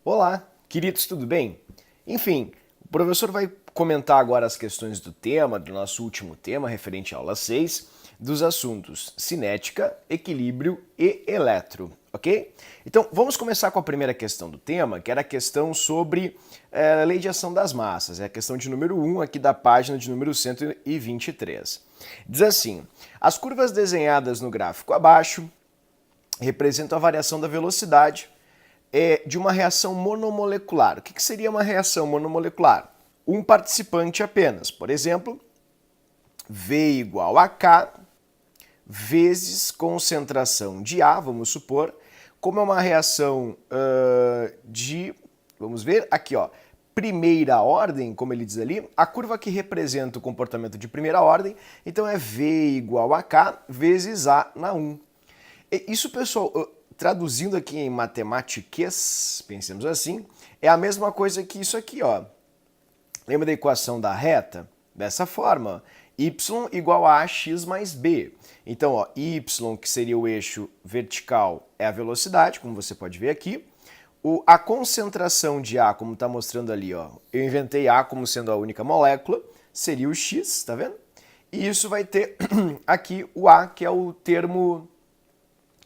Olá, queridos, tudo bem? Enfim, o professor vai comentar agora as questões do tema, do nosso último tema, referente à aula 6, dos assuntos cinética, equilíbrio e eletro, ok? Então, vamos começar com a primeira questão do tema, que era a questão sobre a lei de ação das massas, é a questão de número 1 aqui da página de número 123. Diz assim, as curvas desenhadas no gráfico abaixo representam a variação da velocidade de uma reação monomolecular. O que seria uma reação monomolecular? Um participante apenas. Por exemplo, V igual a K vezes concentração de A, vamos supor, como é uma reação vamos ver, aqui ó, primeira ordem, como ele diz ali, a curva que representa o comportamento de primeira ordem, então é V igual a K vezes A na 1. Isso, pessoal, traduzindo aqui em matematiquês, pensemos assim, é a mesma coisa que isso aqui, ó. Lembra da equação da reta? Dessa forma, y igual a ax mais b. Então, ó, y, que seria o eixo vertical, é a velocidade, como você pode ver aqui. A concentração de A, como está mostrando ali, ó, eu inventei A como sendo a única molécula, seria o x, tá vendo? E isso vai ter aqui o A, que é o termo,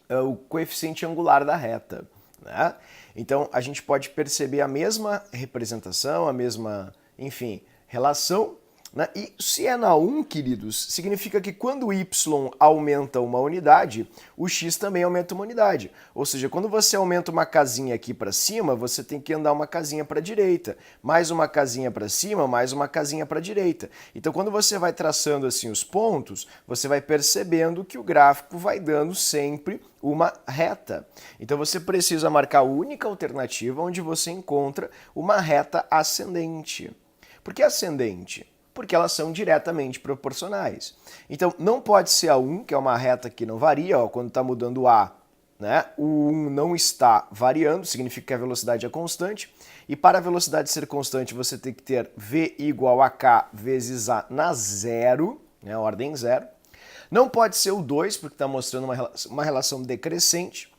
o coeficiente angular da reta, né? Então, a gente pode perceber a mesma representação, a mesma, enfim, relação, né? E se é na 1, queridos, significa que quando o y aumenta uma unidade, o x também aumenta uma unidade. Ou seja, quando você aumenta uma casinha aqui para cima, você tem que andar uma casinha para a direita, mais uma casinha para cima, mais uma casinha para a direita. Então, quando você vai traçando assim os pontos, você vai percebendo que o gráfico vai dando sempre uma reta. Então, você precisa marcar a única alternativa onde você encontra uma reta ascendente. Por que ascendente? Porque elas são diretamente proporcionais. Então, não pode ser a 1, que é uma reta que não varia, ó, quando está mudando A, né? O 1 não está variando, significa que a velocidade é constante, e para a velocidade ser constante, você tem que ter V igual a K vezes A na zero, né? Ordem zero. Não pode ser o 2, porque está mostrando uma relação decrescente.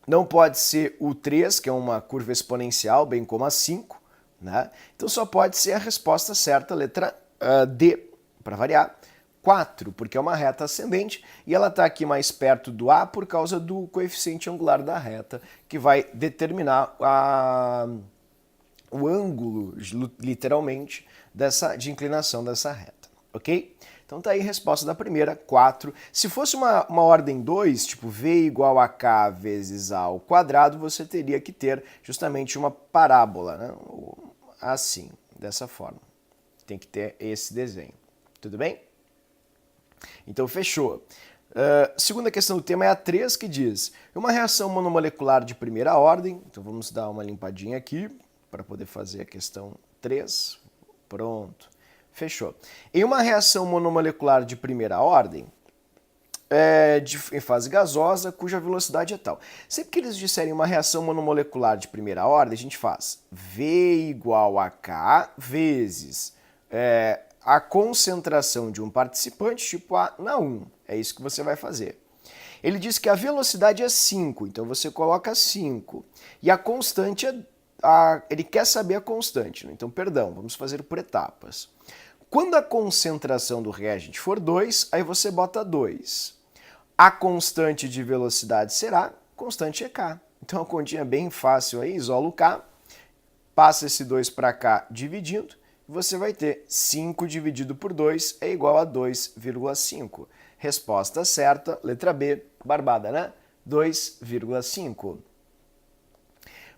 Não pode ser o 3, que é uma curva exponencial, bem como a 5. Né? Então só pode ser a resposta certa, letra D, para variar, 4, porque é uma reta ascendente e ela está aqui mais perto do A por causa do coeficiente angular da reta, que vai determinar o ângulo, literalmente, de inclinação dessa reta, ok? Então tá aí a resposta da primeira, 4. Se fosse uma ordem 2, tipo V igual a K vezes A ao quadrado, você teria que ter justamente uma parábola, né? Assim, dessa forma. Tem que ter esse desenho. Tudo bem? Então, fechou. Segunda questão do tema é a 3, que diz: uma reação monomolecular de primeira ordem. Então, vamos dar uma limpadinha aqui para poder fazer a questão 3. Pronto. Fechou. Em uma reação monomolecular de primeira ordem, em fase gasosa, cuja velocidade é tal. Sempre que eles disserem uma reação monomolecular de primeira ordem, a gente faz V igual a K vezes a concentração de um participante, tipo A na 1. É isso que você vai fazer. Ele diz que a velocidade é 5, então você coloca 5. E a constante ele quer saber a constante. Então, perdão, vamos fazer por etapas. Quando a concentração do reagente for 2, aí você bota 2. A constante de velocidade será constante EK. Então a continha é bem fácil aí, isola o K, passa esse 2 para cá dividindo, e você vai ter 5 dividido por 2 é igual a 2,5. Resposta certa, letra B, barbada, né? 2,5.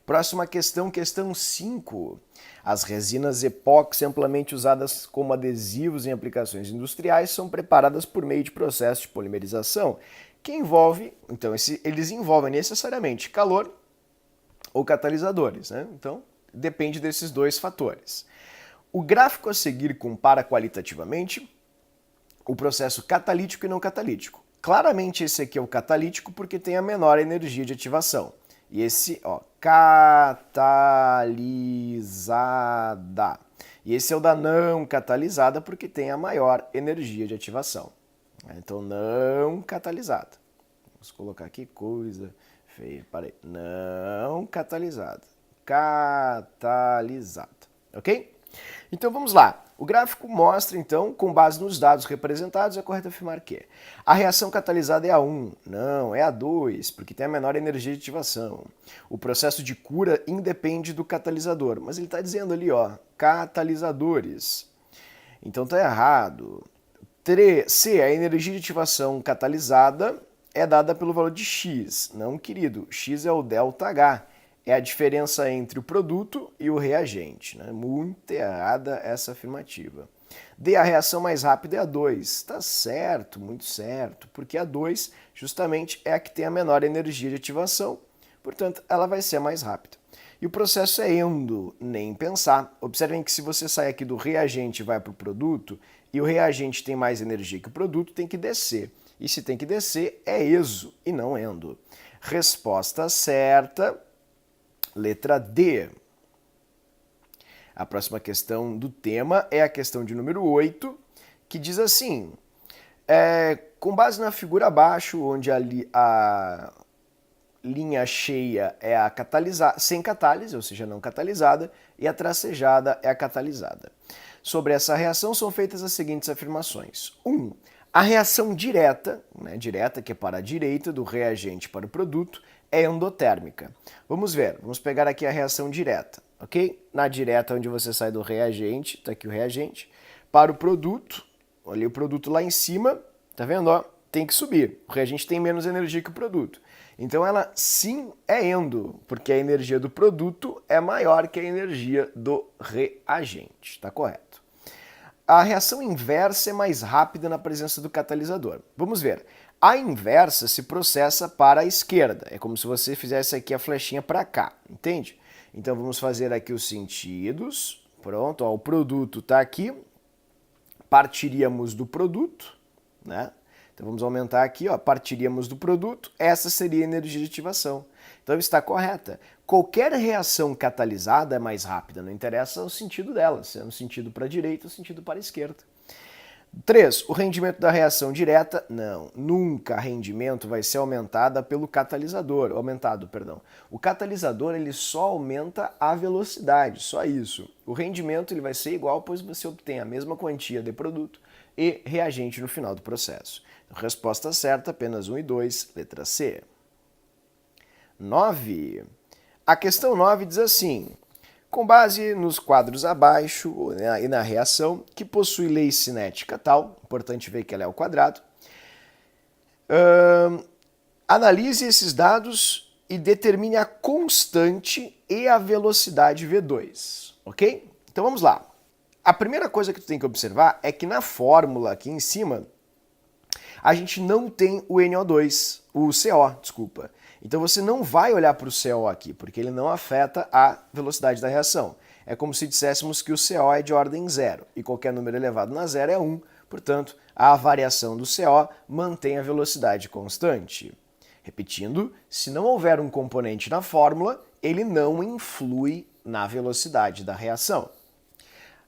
Próxima questão, questão 5. As resinas epóxi amplamente usadas como adesivos em aplicações industriais são preparadas por meio de processo de polimerização que envolve, então eles envolvem necessariamente calor ou catalisadores, né? Então depende desses dois fatores. O gráfico a seguir compara qualitativamente o processo catalítico e não catalítico. Claramente esse aqui é o catalítico porque tem a menor energia de ativação. E esse, ó, catalisada. E esse é o da não catalisada porque tem a maior energia de ativação. Então, não catalisada. Vamos colocar aqui coisa feia. Parei. Não catalisada. catalisada, ok? Então vamos lá. O gráfico mostra, então, com base nos dados representados, é correto afirmar que a reação catalisada é a 1. Não, é a 2, porque tem a menor energia de ativação. O processo de cura independe do catalisador, mas ele está dizendo ali, ó, catalisadores. Então tá errado. C, a energia de ativação catalisada é dada pelo valor de X. Não, querido, X é o ΔH. É a diferença entre o produto e o reagente. Né? Muito errada essa afirmativa. D, a reação mais rápida é a 2. Está certo, muito certo, porque a 2 justamente é a que tem a menor energia de ativação, portanto, ela vai ser a mais rápida. E o processo é endo, nem pensar. Observem que se você sai aqui do reagente e vai para o produto, e o reagente tem mais energia que o produto, tem que descer. E se tem que descer, é exo e não endo. Resposta certa, letra D. A próxima questão do tema é a questão de número 8, que diz assim, com base na figura abaixo, onde a linha cheia é a sem catálise, ou seja, não catalisada, e a tracejada é a catalisada. Sobre essa reação são feitas as seguintes afirmações. 1. A reação direta, direta que é para a direita, do reagente para o produto, é endotérmica. Vamos ver, vamos pegar aqui a reação direta, ok? Na direta, onde você sai do reagente, tá aqui o reagente, para o produto, olha o produto lá em cima, tá vendo? Ó, tem que subir, o reagente tem menos energia que o produto. Então ela sim é endo, porque a energia do produto é maior que a energia do reagente, tá correto? A reação inversa é mais rápida na presença do catalisador. Vamos ver. A inversa se processa para a esquerda. É como se você fizesse aqui a flechinha para cá, entende? Então vamos fazer aqui os sentidos. Pronto, ó, o produto está aqui. Partiríamos do produto, né? Então vamos aumentar aqui, ó, partiríamos do produto. Essa seria a energia de ativação. Então está correta. Qualquer reação catalisada é mais rápida, não interessa o sentido dela, se é no sentido para a direita ou sentido para a esquerda. 3. O rendimento da reação direta, não, nunca rendimento vai ser aumentado pelo catalisador, O catalisador ele só aumenta a velocidade, só isso. O rendimento ele vai ser igual, pois você obtém a mesma quantia de produto e reagente no final do processo. Então, resposta certa, apenas 1 e 2, letra C. 9. A questão 9 diz assim: com base nos quadros abaixo e na reação, que possui lei cinética tal, importante ver que ela é ao quadrado, analise esses dados e determine a constante e a velocidade V2, ok? Então vamos lá. A primeira coisa que tu tem que observar é que na fórmula aqui em cima, a gente não tem o NO2, o CO, desculpa. Então você não vai olhar para o CO aqui, porque ele não afeta a velocidade da reação. É como se disséssemos que o CO é de ordem 0, e qualquer número elevado na 0 é 1, portanto, a variação do CO mantém a velocidade constante. Repetindo, se não houver um componente na fórmula, ele não influi na velocidade da reação.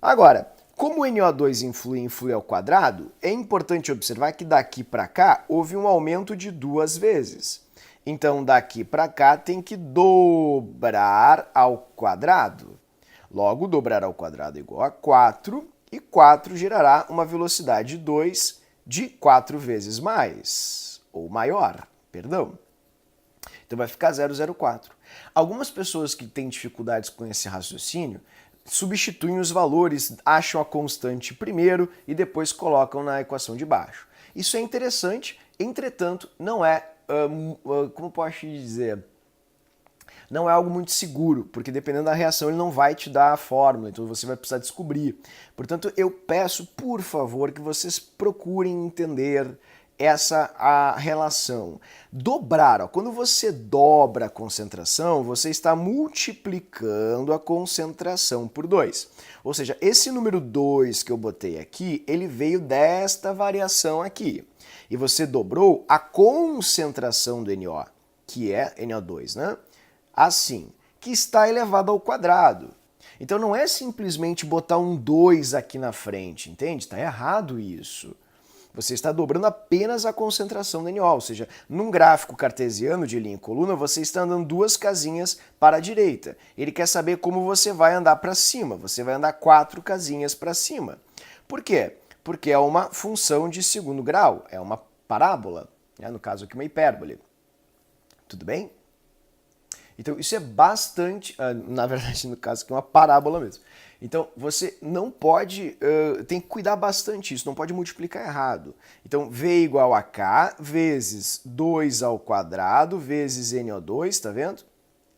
Agora, como o NO2 influi ao quadrado, é importante observar que daqui para cá houve um aumento de 2 vezes. Então, daqui para cá tem que dobrar ao quadrado. Logo, dobrar ao quadrado é igual a 4, e 4 gerará uma velocidade 2 de 4 vezes mais, ou maior, perdão. Então vai ficar 0,04. Algumas pessoas que têm dificuldades com esse raciocínio substituem os valores, acham a constante primeiro e depois colocam na equação de baixo. Isso é interessante, entretanto, não é, como posso dizer, não é algo muito seguro, porque dependendo da reação ele não vai te dar a fórmula, então você vai precisar descobrir. Portanto, eu peço, por favor, que vocês procurem entender a relação. Dobrar, ó, quando você dobra a concentração, você está multiplicando a concentração por 2. Ou seja, esse número 2 que eu botei aqui, ele veio desta variação aqui. E você dobrou a concentração do NO, que é NO2, né? Assim, que está elevado ao quadrado. Então não é simplesmente botar um 2 aqui na frente, entende? Está errado isso. Você está dobrando apenas a concentração do NO, ou seja, num gráfico cartesiano de linha e coluna, você está andando 2 casinhas para a direita. Ele quer saber como você vai andar para cima, você vai andar 4 casinhas para cima. Por quê? Porque é uma função de segundo grau, é uma parábola, né? No caso aqui uma hipérbole. Tudo bem? Então isso é bastante, na verdade no caso aqui é uma parábola mesmo. Então você não pode, tem que cuidar bastante disso, não pode multiplicar errado. Então V igual a K vezes 2 ao quadrado vezes NO2, tá vendo?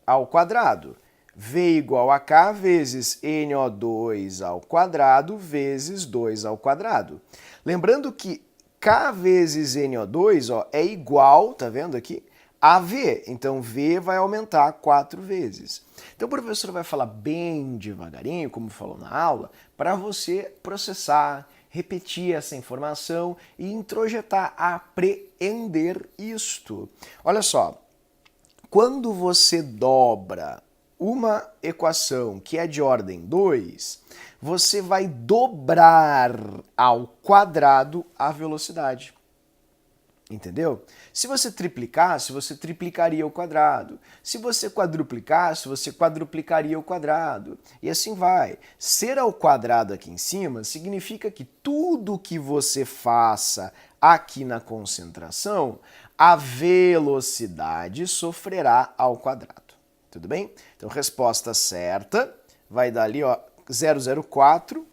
Ao quadrado. V igual a K vezes NO2 ao quadrado vezes 2 ao quadrado. Lembrando que K vezes NO2 ó, é igual, tá vendo aqui? A V, então V vai aumentar 4 vezes. Então o professor vai falar bem devagarinho, como falou na aula, para você processar, repetir essa informação e introjetar, apreender isto. Olha só, quando você dobra uma equação que é de ordem 2, você vai dobrar ao quadrado a velocidade. Entendeu? Se você triplicasse, você triplicaria o quadrado. Se você quadruplicasse, você quadruplicaria o quadrado. E assim vai. Ser ao quadrado aqui em cima significa que tudo que você faça aqui na concentração, a velocidade sofrerá ao quadrado. Tudo bem? Então, resposta certa vai dar ali, ó, 0,04.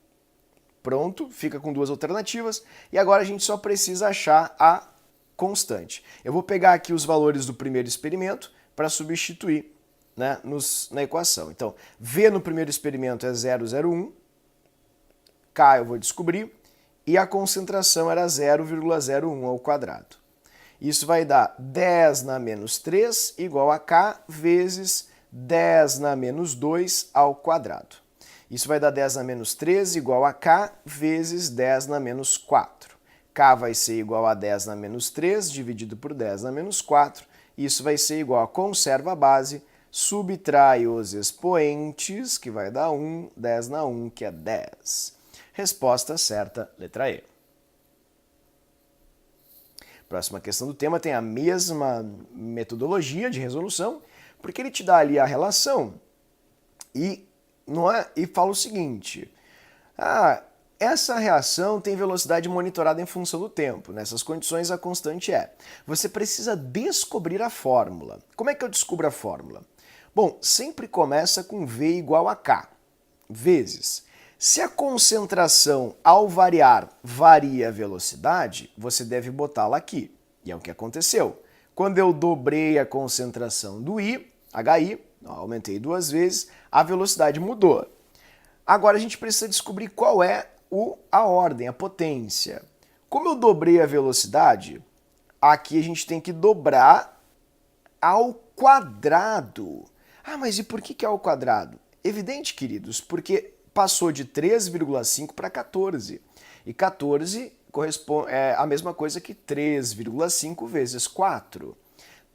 Pronto, fica com 2 alternativas. E agora a gente só precisa achar a constante. Eu vou pegar aqui os valores do primeiro experimento para substituir, né, na equação. Então, V no primeiro experimento é 0,01, K eu vou descobrir, e a concentração era 0,01 ao quadrado. Isso vai dar 10 na menos 3 igual a K vezes 10 na menos 2 ao quadrado. Isso vai dar 10 na menos 3 igual a K vezes 10 na menos 4. K vai ser igual a 10 na menos 3 dividido por 10 na menos 4. Isso vai ser igual a conserva a base, subtrai os expoentes, que vai dar 1, 10 na 1, que é 10. Resposta certa, letra E. Próxima questão do tema tem a mesma metodologia de resolução, porque ele te dá ali a relação e fala o seguinte: essa reação tem velocidade monitorada em função do tempo. Nessas condições, a constante é. Você precisa descobrir a fórmula. Como é que eu descubro a fórmula? Bom, sempre começa com V igual a K, vezes. Se a concentração, ao variar, varia a velocidade, você deve botá-la aqui. E é o que aconteceu. Quando eu dobrei a concentração do HI, aumentei 2 vezes, a velocidade mudou. Agora a gente precisa descobrir qual é a ordem, a potência. Como eu dobrei a velocidade, aqui a gente tem que dobrar ao quadrado. Mas e por que é ao quadrado? Evidente, queridos, porque passou de 3,5 para 14. E 14 é a mesma coisa que 3,5 vezes 4.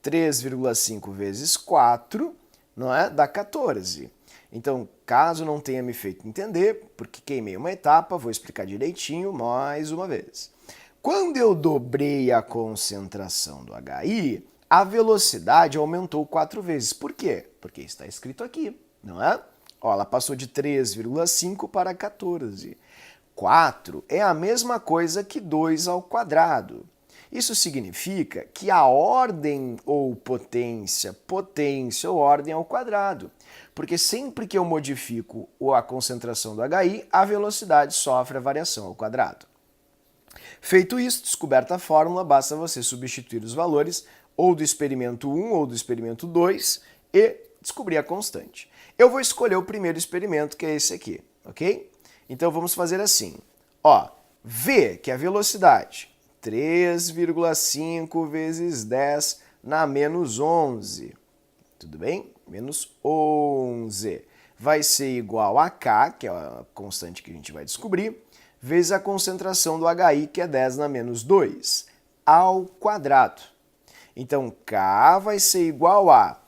3,5 vezes 4, não é? Dá 14. Então, caso não tenha me feito entender, porque queimei uma etapa, vou explicar direitinho mais uma vez. Quando eu dobrei a concentração do HI, a velocidade aumentou 4 vezes. Por quê? Porque está escrito aqui, não é? Ó, ela passou de 3,5 para 14. 4 é a mesma coisa que 2 ao quadrado. Isso significa que a ordem ou potência ou ordem ao quadrado. Porque sempre que eu modifico a concentração do HI, a velocidade sofre a variação ao quadrado. Feito isso, descoberta a fórmula, basta você substituir os valores ou do experimento 1 ou do experimento 2 e descobrir a constante. Eu vou escolher o primeiro experimento, que é esse aqui, ok? Então vamos fazer assim. Ó, V, que é a velocidade, 3,5 vezes 10 na menos 11. Tudo bem? Menos 11. Vai ser igual a K, que é a constante que a gente vai descobrir, vezes a concentração do HI, que é 10 na menos 2, ao quadrado. Então, K vai ser igual a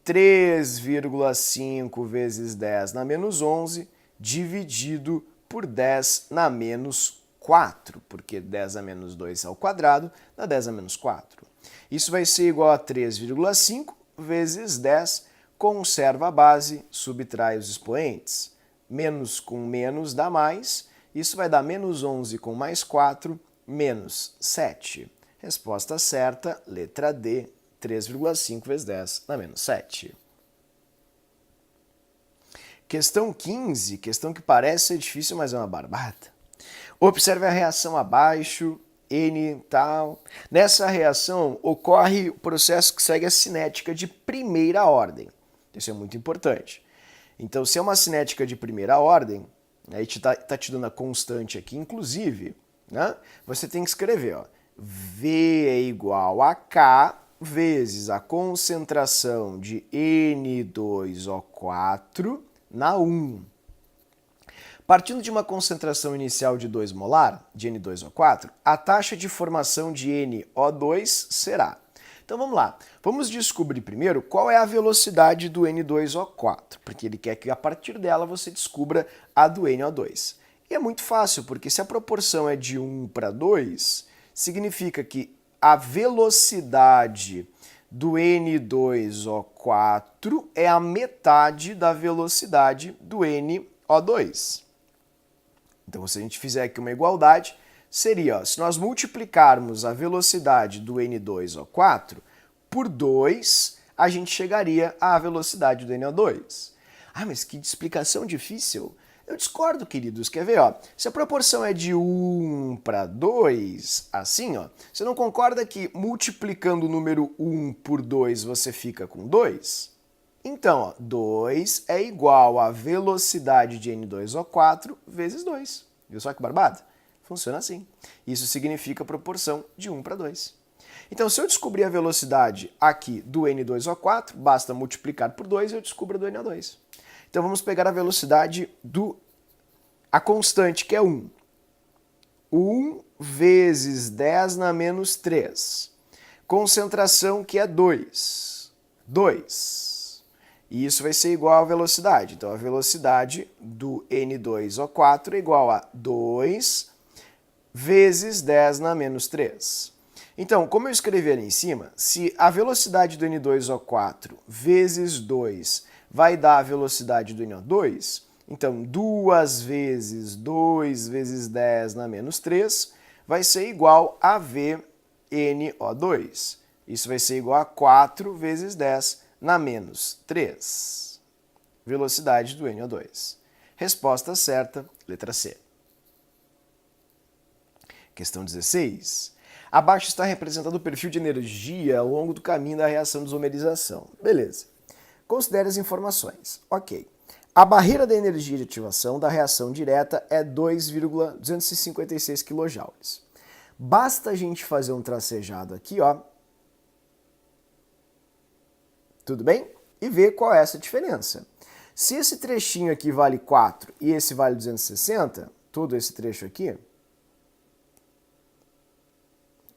3,5 vezes 10 na menos 11, dividido por 10 na menos 4, porque 10 a menos 2 ao quadrado dá 10 a menos 4. Isso vai ser igual a 3,5 vezes 10, conserva a base, subtrai os expoentes. Menos com menos dá mais, isso vai dar menos 11 com mais 4, menos 7. Resposta certa, letra D, 3,5 vezes 10 dá menos 7. Questão 15, questão que parece ser difícil, mas é uma barbada. Observe a reação abaixo, N tal. Nessa reação ocorre o processo que segue a cinética de primeira ordem. Isso é muito importante. Então, se é uma cinética de primeira ordem, aí tá te dando a constante aqui, inclusive, né? Você tem que escrever, ó, V é igual a K vezes a concentração de N2O4 na 1. Partindo de uma concentração inicial de 2 molar, de N2O4, a taxa de formação de NO2 será. Então vamos lá, vamos descobrir primeiro qual é a velocidade do N2O4, porque ele quer que a partir dela você descubra a do NO2. E é muito fácil, porque se a proporção é de 1 para 2, significa que a velocidade do N2O4 é a metade da velocidade do NO2. Então, se a gente fizer aqui uma igualdade, seria, ó, se nós multiplicarmos a velocidade do N2O4 por 2, a gente chegaria à velocidade do NO2. Ah, mas que explicação difícil. Eu discordo, queridos. Quer ver? Ó? Se a proporção é de 1 para 2, assim, ó, você não concorda que multiplicando o número 1 por 2 você fica com 2? Então, ó, 2 é igual à velocidade de N2O4 vezes 2. Viu só que barbado? Funciona assim. Isso significa a proporção de 1 para 2. Então, se eu descobrir a velocidade aqui do N2O4, basta multiplicar por 2 e eu descubro a do NO2. Então, vamos pegar a velocidade a constante, que é 1. 1 vezes 10 na menos 3. Concentração, que é 2. 2. E isso vai ser igual à velocidade. Então, a velocidade do N2O4 é igual a 2 vezes 10 na menos 3. Então, como eu escrevi ali em cima, se a velocidade do N2O4 vezes 2 vai dar a velocidade do NO2, então 2 vezes 2 vezes 10 na menos 3 vai ser igual a VNO2. Isso vai ser igual a 4 vezes 10 na menos 3. Velocidade do NO2. Resposta certa, letra C. Questão 16. Abaixo está representado o perfil de energia ao longo do caminho da reação de isomerização. Beleza. Considere as informações. Ok. A barreira da energia de ativação da reação direta é 2,256 kJ. Basta a gente fazer um tracejado aqui, ó. Tudo bem? E ver qual é essa diferença. Se esse trechinho aqui vale 4 e esse vale 260, todo esse trecho aqui,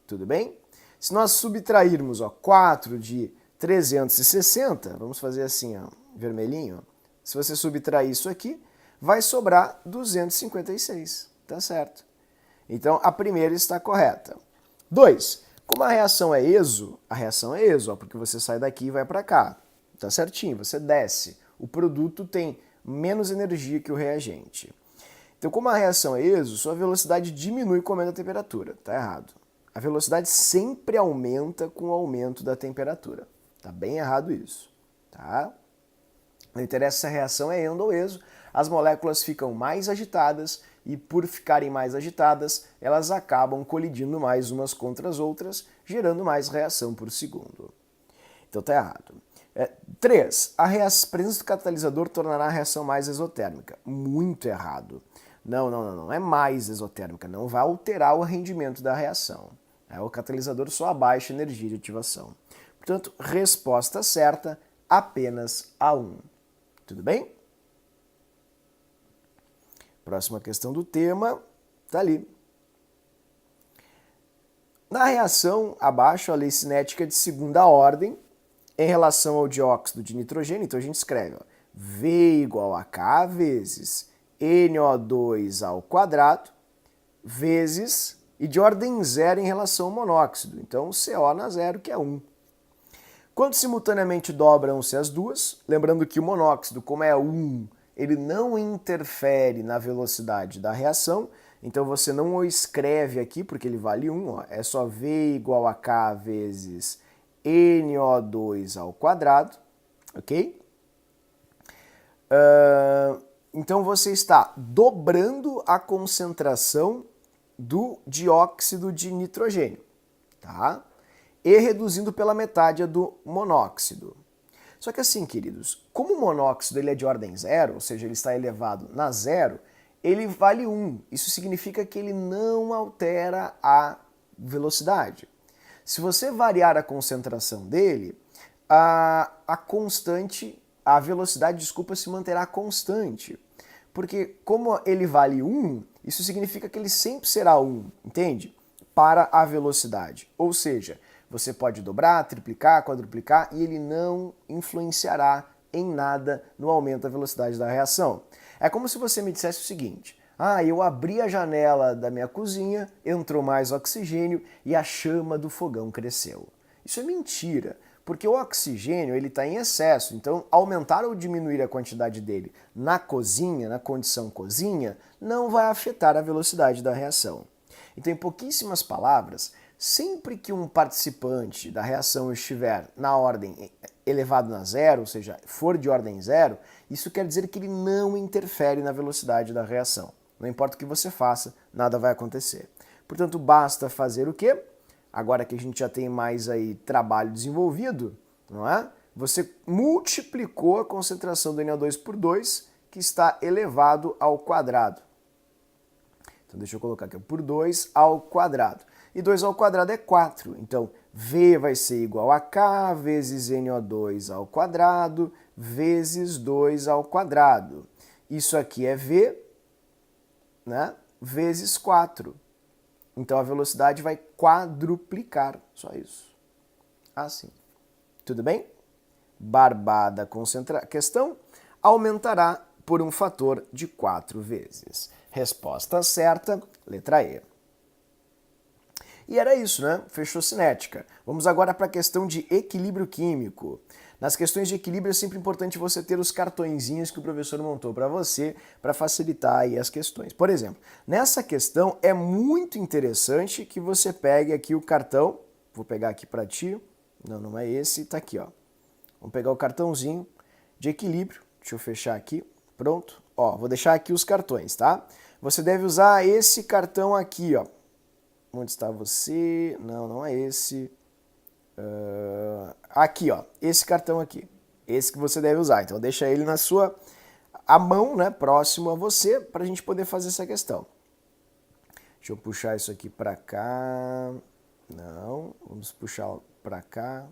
tudo bem? Se nós subtrairmos, ó, 4 de 360, vamos fazer assim, ó, vermelhinho, ó. Se você subtrair isso aqui, vai sobrar 256, tá certo? Então, a primeira está correta. 2. Como a reação é ESO, ó, porque você sai daqui e vai para cá, tá certinho, você desce. O produto tem menos energia que o reagente. Então, como a reação é ESO, sua velocidade diminui com o aumento da temperatura, tá errado. A velocidade sempre aumenta com o aumento da temperatura. Tá bem errado isso, tá? Não interessa se a reação é endo ou ESO, as moléculas ficam mais agitadas e por ficarem mais agitadas, elas acabam colidindo mais umas contra as outras, gerando mais reação por segundo. Então tá errado. 3. A presença do catalisador tornará a reação mais exotérmica. Muito errado. Não é mais exotérmica, não vai alterar o rendimento da reação. O catalisador só abaixa a energia de ativação. Portanto, resposta certa, apenas a 1. Tudo bem? Próxima questão do tema, está ali. Na reação, abaixo, a lei cinética de segunda ordem, em relação ao dióxido de nitrogênio, então a gente escreve, ó, V igual a K vezes NO2 ao quadrado, vezes, e de ordem zero em relação ao monóxido. Então, CO na zero, que é 1. Quando simultaneamente dobram-se as duas, lembrando que o monóxido, como é 1, ele não interfere na velocidade da reação, então você não o escreve aqui, porque ele vale 1, ó, é só V igual a K vezes NO2 ao quadrado, ok? Então você está dobrando a concentração do dióxido de nitrogênio, tá? E reduzindo pela metade a do monóxido. Só que assim, queridos, como o monóxido ele é de ordem zero, ou seja, ele está elevado na zero, ele vale 1. Isso significa que ele não altera a velocidade. Se você variar a concentração dele, a velocidade, desculpa, se manterá constante. Porque como ele vale 1, isso significa que ele sempre será 1, entende? Para a velocidade. Ou seja, você pode dobrar, triplicar, quadruplicar e ele não influenciará em nada no aumento da velocidade da reação. É como se você me dissesse o seguinte: eu abri a janela da minha cozinha, entrou mais oxigênio e a chama do fogão cresceu. Isso é mentira, porque o oxigênio ele está em excesso, então aumentar ou diminuir a quantidade dele na cozinha, na condição cozinha, não vai afetar a velocidade da reação. Então, em pouquíssimas palavras, sempre que um participante da reação estiver na ordem elevado na zero, ou seja, for de ordem zero, isso quer dizer que ele não interfere na velocidade da reação. Não importa o que você faça, nada vai acontecer. Portanto, basta fazer o quê? Agora que a gente já tem mais aí trabalho desenvolvido, não é? Você multiplicou a concentração do NO2 por 2, que está elevado ao quadrado. Então deixa eu colocar aqui, por 2 ao quadrado. E 2 ao quadrado é 4. Então, V vai ser igual a K vezes NO2 ao quadrado vezes 2 ao quadrado. Isso aqui é V, né, vezes 4. Então a velocidade vai quadruplicar, só isso. Assim. Tudo bem? Barbada questão aumentará por um fator de 4 vezes. Resposta certa, letra E. E era isso, né? Fechou cinética. Vamos agora para a questão de equilíbrio químico. Nas questões de equilíbrio é sempre importante você ter os cartõezinhos que o professor montou para você, para facilitar aí as questões. Por exemplo, nessa questão é muito interessante que você pegue aqui o cartão, vou pegar aqui para ti, não é esse, tá aqui, ó. Vamos pegar o cartãozinho de equilíbrio, deixa eu fechar aqui, pronto. Ó, vou deixar aqui os cartões, tá? Você deve usar esse cartão aqui, ó. Onde está você? Não é esse. Aqui, ó, esse cartão aqui, esse que você deve usar. Então deixa ele na sua mão, né, próximo a você, para a gente poder fazer essa questão. Deixa eu puxar isso aqui para cá. Não, vamos puxar para cá.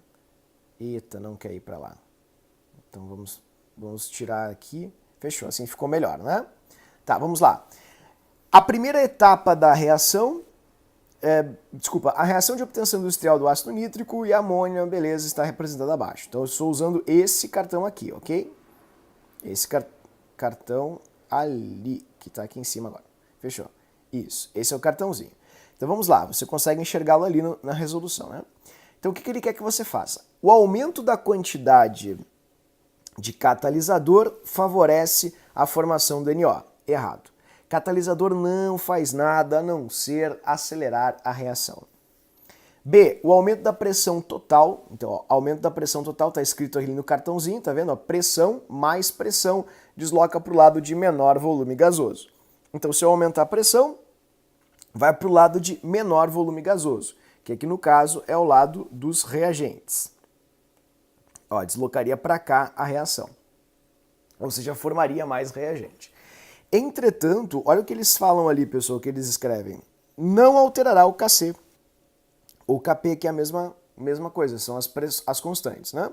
Eita, não quer ir para lá. Então vamos tirar aqui. Fechou, assim ficou melhor, né? Tá, vamos lá. A primeira etapa da reação a reação de obtenção industrial do ácido nítrico e amônia, beleza, está representada abaixo. Então eu estou usando esse cartão aqui, ok? Esse cartão ali, que está aqui em cima agora. Fechou. Isso, esse é o cartãozinho. Então vamos lá, você consegue enxergá-lo ali na resolução, né? Então o que ele quer que você faça? O aumento da quantidade de catalisador favorece a formação do NO. Errado. Catalisador não faz nada a não ser acelerar a reação. B, o aumento da pressão total. Então, ó, aumento da pressão total está escrito ali no cartãozinho, tá vendo? Ó, pressão mais pressão desloca para o lado de menor volume gasoso. Então, se eu aumentar a pressão, vai para o lado de menor volume gasoso, que aqui no caso é o lado dos reagentes. Ó, deslocaria para cá a reação. Ou seja, formaria mais reagente. Entretanto, olha o que eles falam ali, pessoal, que eles escrevem. Não alterará o Kc. Ou Kp, que é a mesma coisa, são as constantes, né?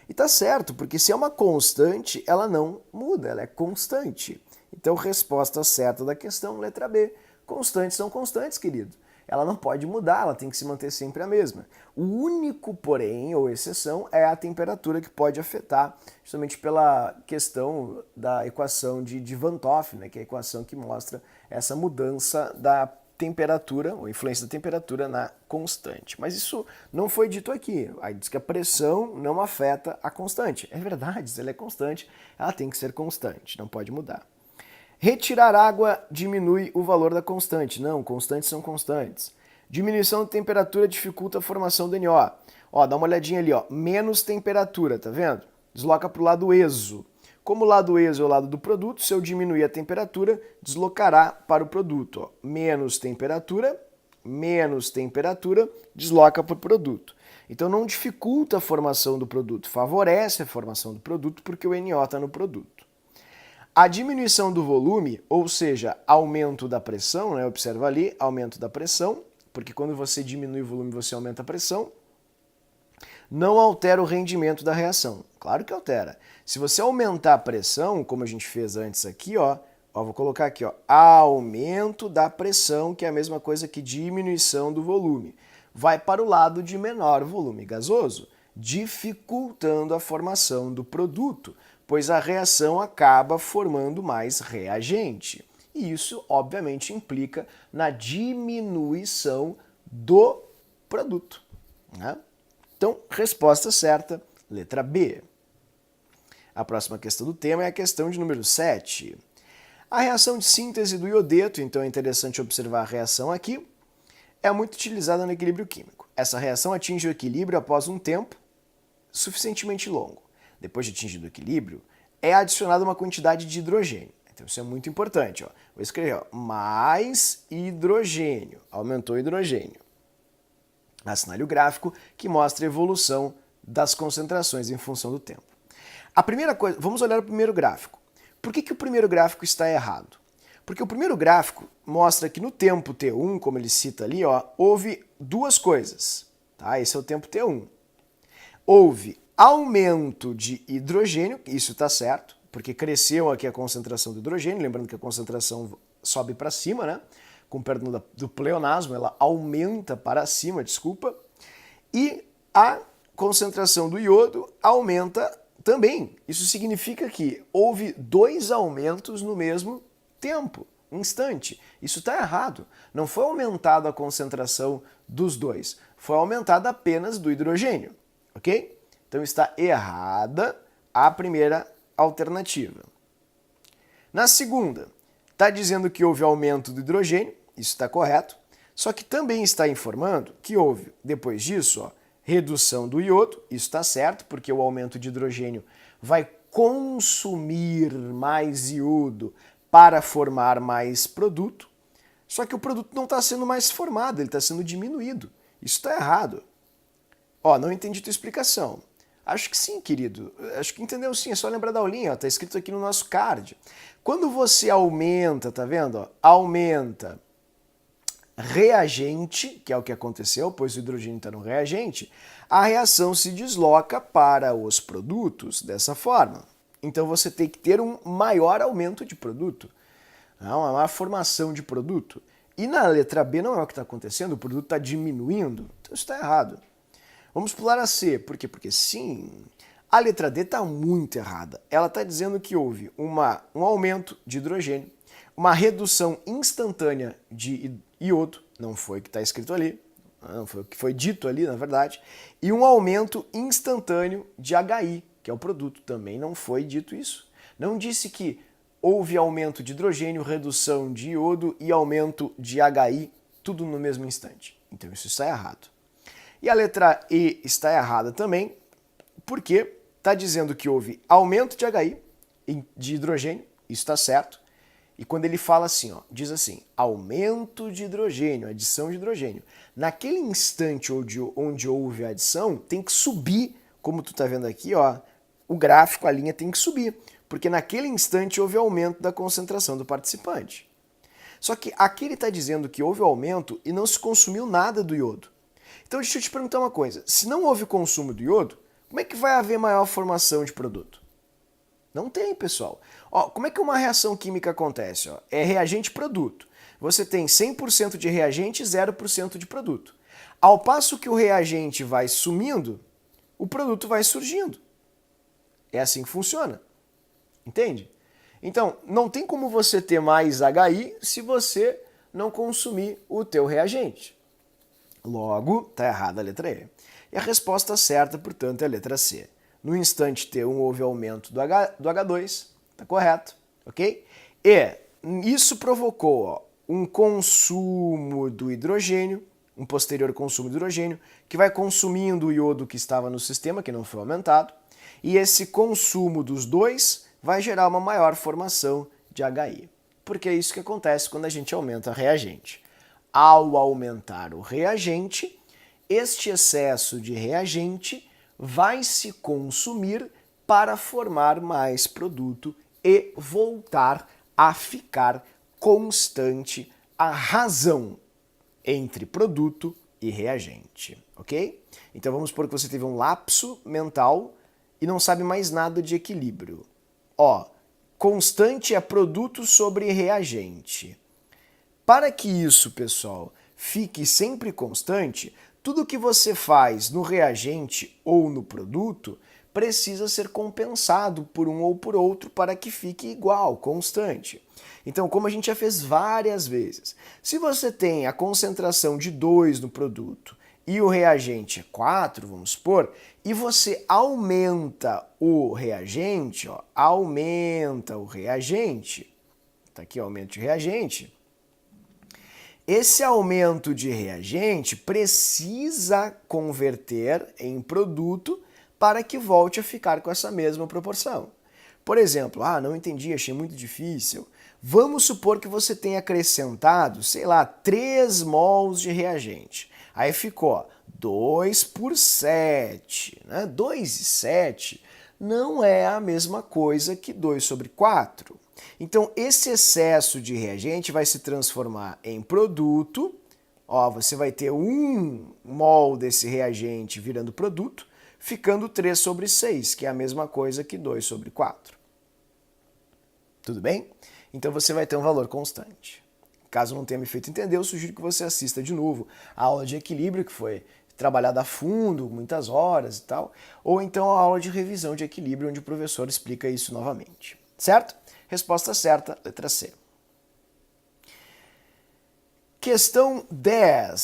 E tá certo, porque se é uma constante, ela não muda, ela é constante. Então, resposta certa da questão, letra B. Constantes são constantes, querido. Ela não pode mudar, ela tem que se manter sempre a mesma. O único, porém, ou exceção, é a temperatura que pode afetar, justamente pela questão da equação de Van 't Hoff, né, que é a equação que mostra essa mudança da temperatura, ou influência da temperatura na constante. Mas isso não foi dito aqui. Aí diz que a pressão não afeta a constante. É verdade, se ela é constante, ela tem que ser constante, não pode mudar. Retirar água diminui o valor da constante. Não, constantes são constantes. Diminuição de temperatura dificulta a formação do NO. Ó, dá uma olhadinha ali, ó. Menos temperatura, tá vendo? Desloca para o lado exo. Como o lado exo é o lado do produto, se eu diminuir a temperatura, deslocará para o produto. Ó. Menos temperatura, desloca para o produto. Então não dificulta a formação do produto, favorece a formação do produto porque o NO está no produto. A diminuição do volume, ou seja, aumento da pressão, né? Observa ali, aumento da pressão, porque quando você diminui o volume você aumenta a pressão, não altera o rendimento da reação. Claro que altera. Se você aumentar a pressão, como a gente fez antes aqui, ó, vou colocar aqui, ó, aumento da pressão, que é a mesma coisa que diminuição do volume. Vai para o lado de menor volume gasoso, dificultando a formação do produto, pois a reação acaba formando mais reagente. E isso, obviamente, implica na diminuição do produto, né? Então, resposta certa, letra B. A próxima questão do tema é a questão de número 7. A reação de síntese do iodeto, então é interessante observar a reação aqui, é muito utilizada no equilíbrio químico. Essa reação atinge o equilíbrio após um tempo suficientemente longo. Depois de atingido o equilíbrio, é adicionada uma quantidade de hidrogênio. Então isso é muito importante. Ó. Vou escrever, ó, mais hidrogênio. Aumentou o hidrogênio. Assinale o gráfico que mostra a evolução das concentrações em função do tempo. A primeira coisa, vamos olhar o primeiro gráfico. Por que o primeiro gráfico está errado? Porque o primeiro gráfico mostra que no tempo T1, como ele cita ali, ó, houve duas coisas. Tá? Esse é o tempo T1. Houve aumento de hidrogênio, isso está certo, porque cresceu aqui a concentração do hidrogênio, lembrando que a concentração sobe para cima, né? Com perdão do pleonasmo, ela aumenta para cima, desculpa, e a concentração do iodo aumenta também. Isso significa que houve dois aumentos no mesmo tempo, instante. Isso está errado. Não foi aumentada a concentração dos dois, foi aumentada apenas do hidrogênio, ok? Então está errada a primeira alternativa. Na segunda, está dizendo que houve aumento do hidrogênio, isso está correto, só que também está informando que houve, depois disso, ó, redução do iodo, isso está certo, porque o aumento de hidrogênio vai consumir mais iodo para formar mais produto, só que o produto não está sendo mais formado, ele está sendo diminuído. Isso está errado. Ó, não entendi tua explicação. Acho que sim, querido. Acho que entendeu sim, é só lembrar da aulinha, ó, tá escrito aqui no nosso card. Quando você aumenta, tá vendo? Ó, aumenta reagente, que é o que aconteceu, pois o hidrogênio está no reagente, a reação se desloca para os produtos dessa forma. Então você tem que ter um maior aumento de produto, uma maior formação de produto. E na letra B não é o que está acontecendo, o produto está diminuindo, então isso está errado. Vamos pular a C, por quê? Porque sim, a letra D está muito errada. Ela está dizendo que houve um aumento de hidrogênio, uma redução instantânea de iodo, não foi o que está escrito ali, não foi o que foi dito ali, na verdade, e um aumento instantâneo de HI, que é o produto. Também não foi dito isso. Não disse que houve aumento de hidrogênio, redução de iodo e aumento de HI, tudo no mesmo instante. Então isso está errado. E a letra E está errada também, porque está dizendo que houve aumento de HI, de hidrogênio, isso está certo. E quando ele fala assim, ó, diz assim, aumento de hidrogênio, adição de hidrogênio. Naquele instante onde houve a adição, tem que subir, como tu está vendo aqui, ó, o gráfico, a linha tem que subir, porque naquele instante houve aumento da concentração do participante. Só que aqui ele está dizendo que houve aumento e não se consumiu nada do iodo. Então deixa eu te perguntar uma coisa, se não houve consumo do iodo, como é que vai haver maior formação de produto? Não tem, pessoal. Ó, como é que uma reação química acontece? Ó? É reagente-produto. Você tem 100% de reagente e 0% de produto. Ao passo que o reagente vai sumindo, o produto vai surgindo. É assim que funciona. Entende? Então, não tem como você ter mais HI se você não consumir o teu reagente. Logo, está errada a letra E. E a resposta certa, portanto, é a letra C. No instante T1 houve aumento do H2, está correto, ok? E isso provocou um consumo do hidrogênio, um posterior consumo de hidrogênio, que vai consumindo o iodo que estava no sistema, que não foi aumentado, e esse consumo dos dois vai gerar uma maior formação de HI. Porque é isso que acontece quando a gente aumenta o reagente. Ao aumentar o reagente, este excesso de reagente vai se consumir para formar mais produto e voltar a ficar constante a razão entre produto e reagente, ok? Então vamos supor que você teve um lapso mental e não sabe mais nada de equilíbrio. Ó, constante é produto sobre reagente. Para que isso, pessoal, fique sempre constante, tudo que você faz no reagente ou no produto precisa ser compensado por um ou por outro para que fique igual, constante. Então, como a gente já fez várias vezes, se você tem a concentração de 2 no produto e o reagente é 4, vamos supor, e você aumenta o reagente, ó, aumenta o reagente, tá aqui, aumento de reagente, esse aumento de reagente precisa converter em produto para que volte a ficar com essa mesma proporção. Por exemplo, não entendi, achei muito difícil. Vamos supor que você tenha acrescentado, sei lá, 3 mols de reagente. Aí ficou 2 por 7. Né? 2 e 7 não é a mesma coisa que 2 sobre 4. Então, esse excesso de reagente vai se transformar em produto. Ó, você vai ter 1 mol desse reagente virando produto, ficando 3 sobre 6, que é a mesma coisa que 2 sobre 4. Tudo bem? Então você vai ter um valor constante. Caso não tenha me feito entender, eu sugiro que você assista de novo a aula de equilíbrio, que foi trabalhada a fundo, muitas horas e tal, ou então a aula de revisão de equilíbrio, onde o professor explica isso novamente. Certo? Resposta certa, letra C. Questão 10.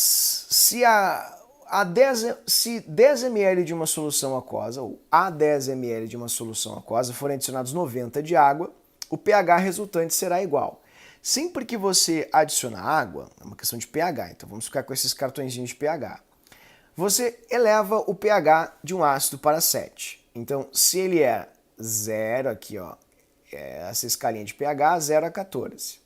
Se 10 ml de uma solução aquosa, ou a 10 ml de uma solução aquosa, forem adicionados 90 de água, o pH resultante será igual. Sempre que você adiciona água, é uma questão de pH, então vamos ficar com esses cartõezinhos de pH. Você eleva o pH de um ácido para 7. Então, se ele é 0 aqui, ó, essa escalinha de pH, 0 a 14.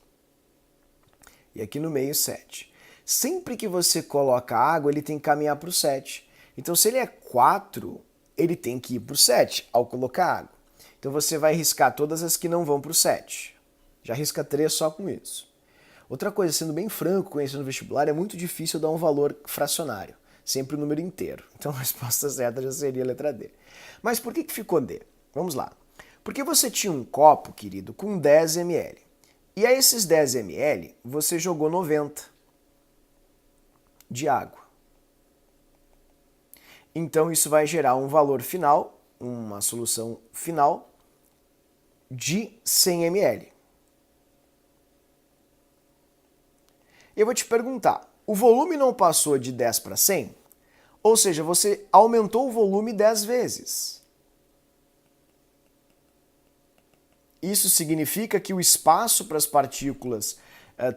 E aqui no meio, 7. Sempre que você coloca água, ele tem que caminhar para o 7. Então, se ele é 4, ele tem que ir para o 7 ao colocar água. Então, você vai riscar todas as que não vão para o 7. Já risca 3 só com isso. Outra coisa, sendo bem franco, conhecendo o vestibular, é muito difícil dar um valor fracionário. Sempre o número inteiro. Então, a resposta certa já seria a letra D. Mas por que ficou D? Vamos lá. Porque você tinha um copo, querido, com 10 ml. E a esses 10 ml, você jogou 90 de água. Então, isso vai gerar um valor final, uma solução final, de 100 ml. Eu vou te perguntar, o volume não passou de 10 para 100? Ou seja, você aumentou o volume 10 vezes. Isso significa que o espaço para as partículas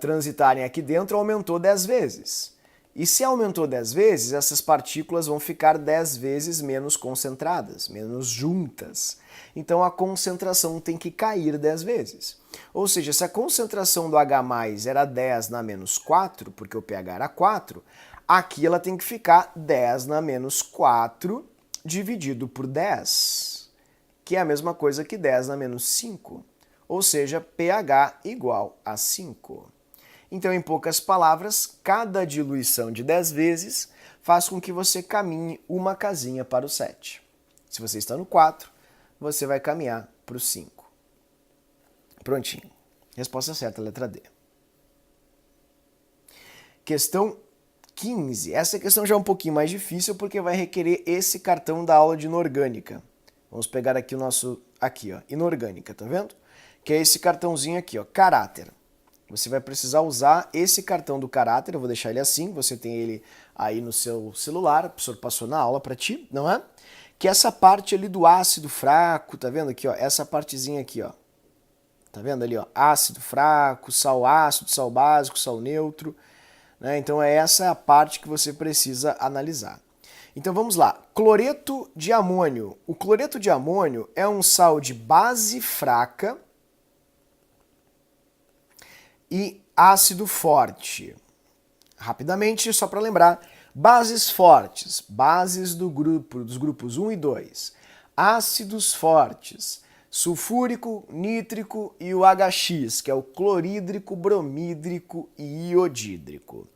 transitarem aqui dentro aumentou 10 vezes. E se aumentou 10 vezes, essas partículas vão ficar 10 vezes menos concentradas, menos juntas. Então a concentração tem que cair 10 vezes. Ou seja, se a concentração do H+ era 10 na menos 4, porque o pH era 4, aqui ela tem que ficar 10 na menos 4 dividido por 10, que é a mesma coisa que 10 na menos 5, ou seja, pH igual a 5. Então, em poucas palavras, cada diluição de 10 vezes faz com que você caminhe uma casinha para o 7. Se você está no 4, você vai caminhar para o 5. Prontinho. Resposta certa, letra D. Questão 15. Essa questão já é um pouquinho mais difícil porque vai requerer esse cartão da aula de inorgânica. Vamos pegar aqui o nosso, aqui ó, inorgânica, tá vendo? Que é esse cartãozinho aqui, ó, caráter. você vai precisar usar esse cartão do caráter, eu vou deixar ele assim, você tem ele aí no seu celular, o professor passou na aula para ti, não é? Que é essa parte ali do ácido fraco, tá vendo aqui, ó? Essa partezinha aqui, ó. Tá vendo ali, ó? Ácido fraco, sal ácido, sal básico, sal neutro, né? Então é essa a parte que você precisa analisar. Então vamos lá. Cloreto de amônio. O cloreto de amônio é um sal de base fraca e ácido forte. Rapidamente, só para lembrar, bases fortes, bases dos grupos 1 e 2. Ácidos fortes, sulfúrico, nítrico e o HX, que é o clorídrico, bromídrico e iodídrico.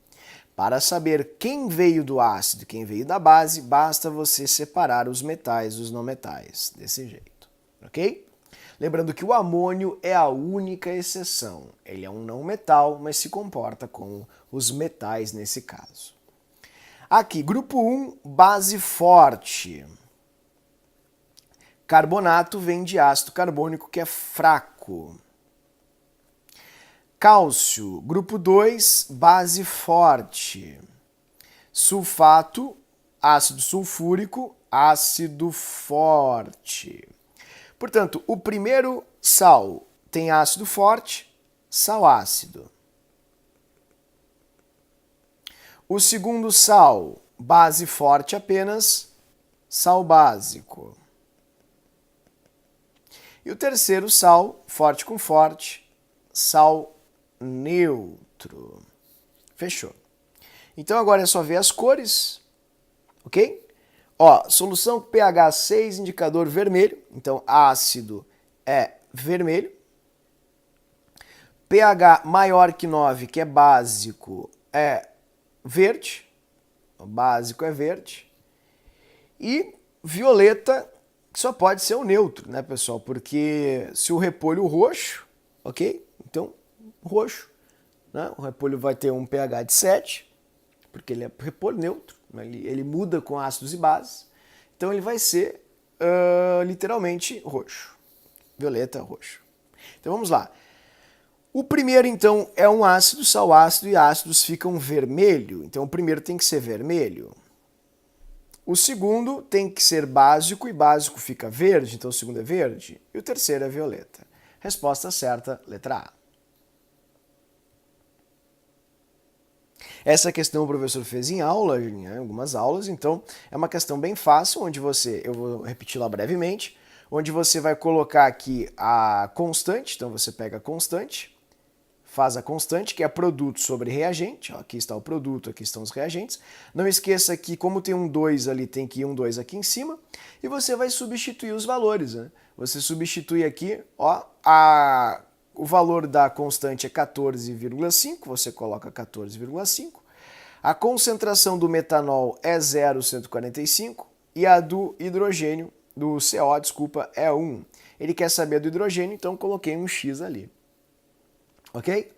Para saber quem veio do ácido e quem veio da base, basta você separar os metais dos não metais, desse jeito, ok? Lembrando que o amônio é a única exceção. Ele é um não metal, mas se comporta como os metais nesse caso. Aqui, grupo 1, base forte. Carbonato vem de ácido carbônico, que é fraco. Cálcio, grupo 2, base forte. Sulfato, ácido sulfúrico, ácido forte. Portanto, o primeiro sal tem ácido forte, sal ácido. O segundo sal, base forte apenas, sal básico. E o terceiro sal, forte com forte, sal neutro. Fechou. Então agora é só ver as cores, ok? Ó, solução pH 6, indicador vermelho, então ácido é vermelho. pH maior que 9, que é básico, é verde. O básico é verde. E violeta só pode ser o neutro, né, pessoal? Porque se o repolho roxo, ok? Então, roxo, né? O repolho vai ter um pH de 7, porque ele é repolho neutro. Ele muda com ácidos e bases, então ele vai ser literalmente roxo, violeta, roxo. Então vamos lá. O primeiro então é um ácido, sal ácido, e ácidos ficam vermelho, então o primeiro tem que ser vermelho. O segundo tem que ser básico, e básico fica verde, então o segundo é verde, e o terceiro é violeta. Resposta certa, letra A. Essa questão o professor fez em aula, em algumas aulas, então é uma questão bem fácil, onde eu vou repetir lá brevemente, onde você vai colocar aqui a constante, então você pega a constante, faz a constante, que é produto sobre reagente, ó, aqui está o produto, aqui estão os reagentes. Não esqueça que como tem um 2 ali, tem que ir um 2 aqui em cima, e você vai substituir os valores, né? Você substitui aqui, ó, o valor da constante é 14,5, você coloca 14,5. A concentração do metanol é 0,145 e a do hidrogênio, do CO, desculpa, é 1. Ele quer saber do hidrogênio, então coloquei um X ali. Ok?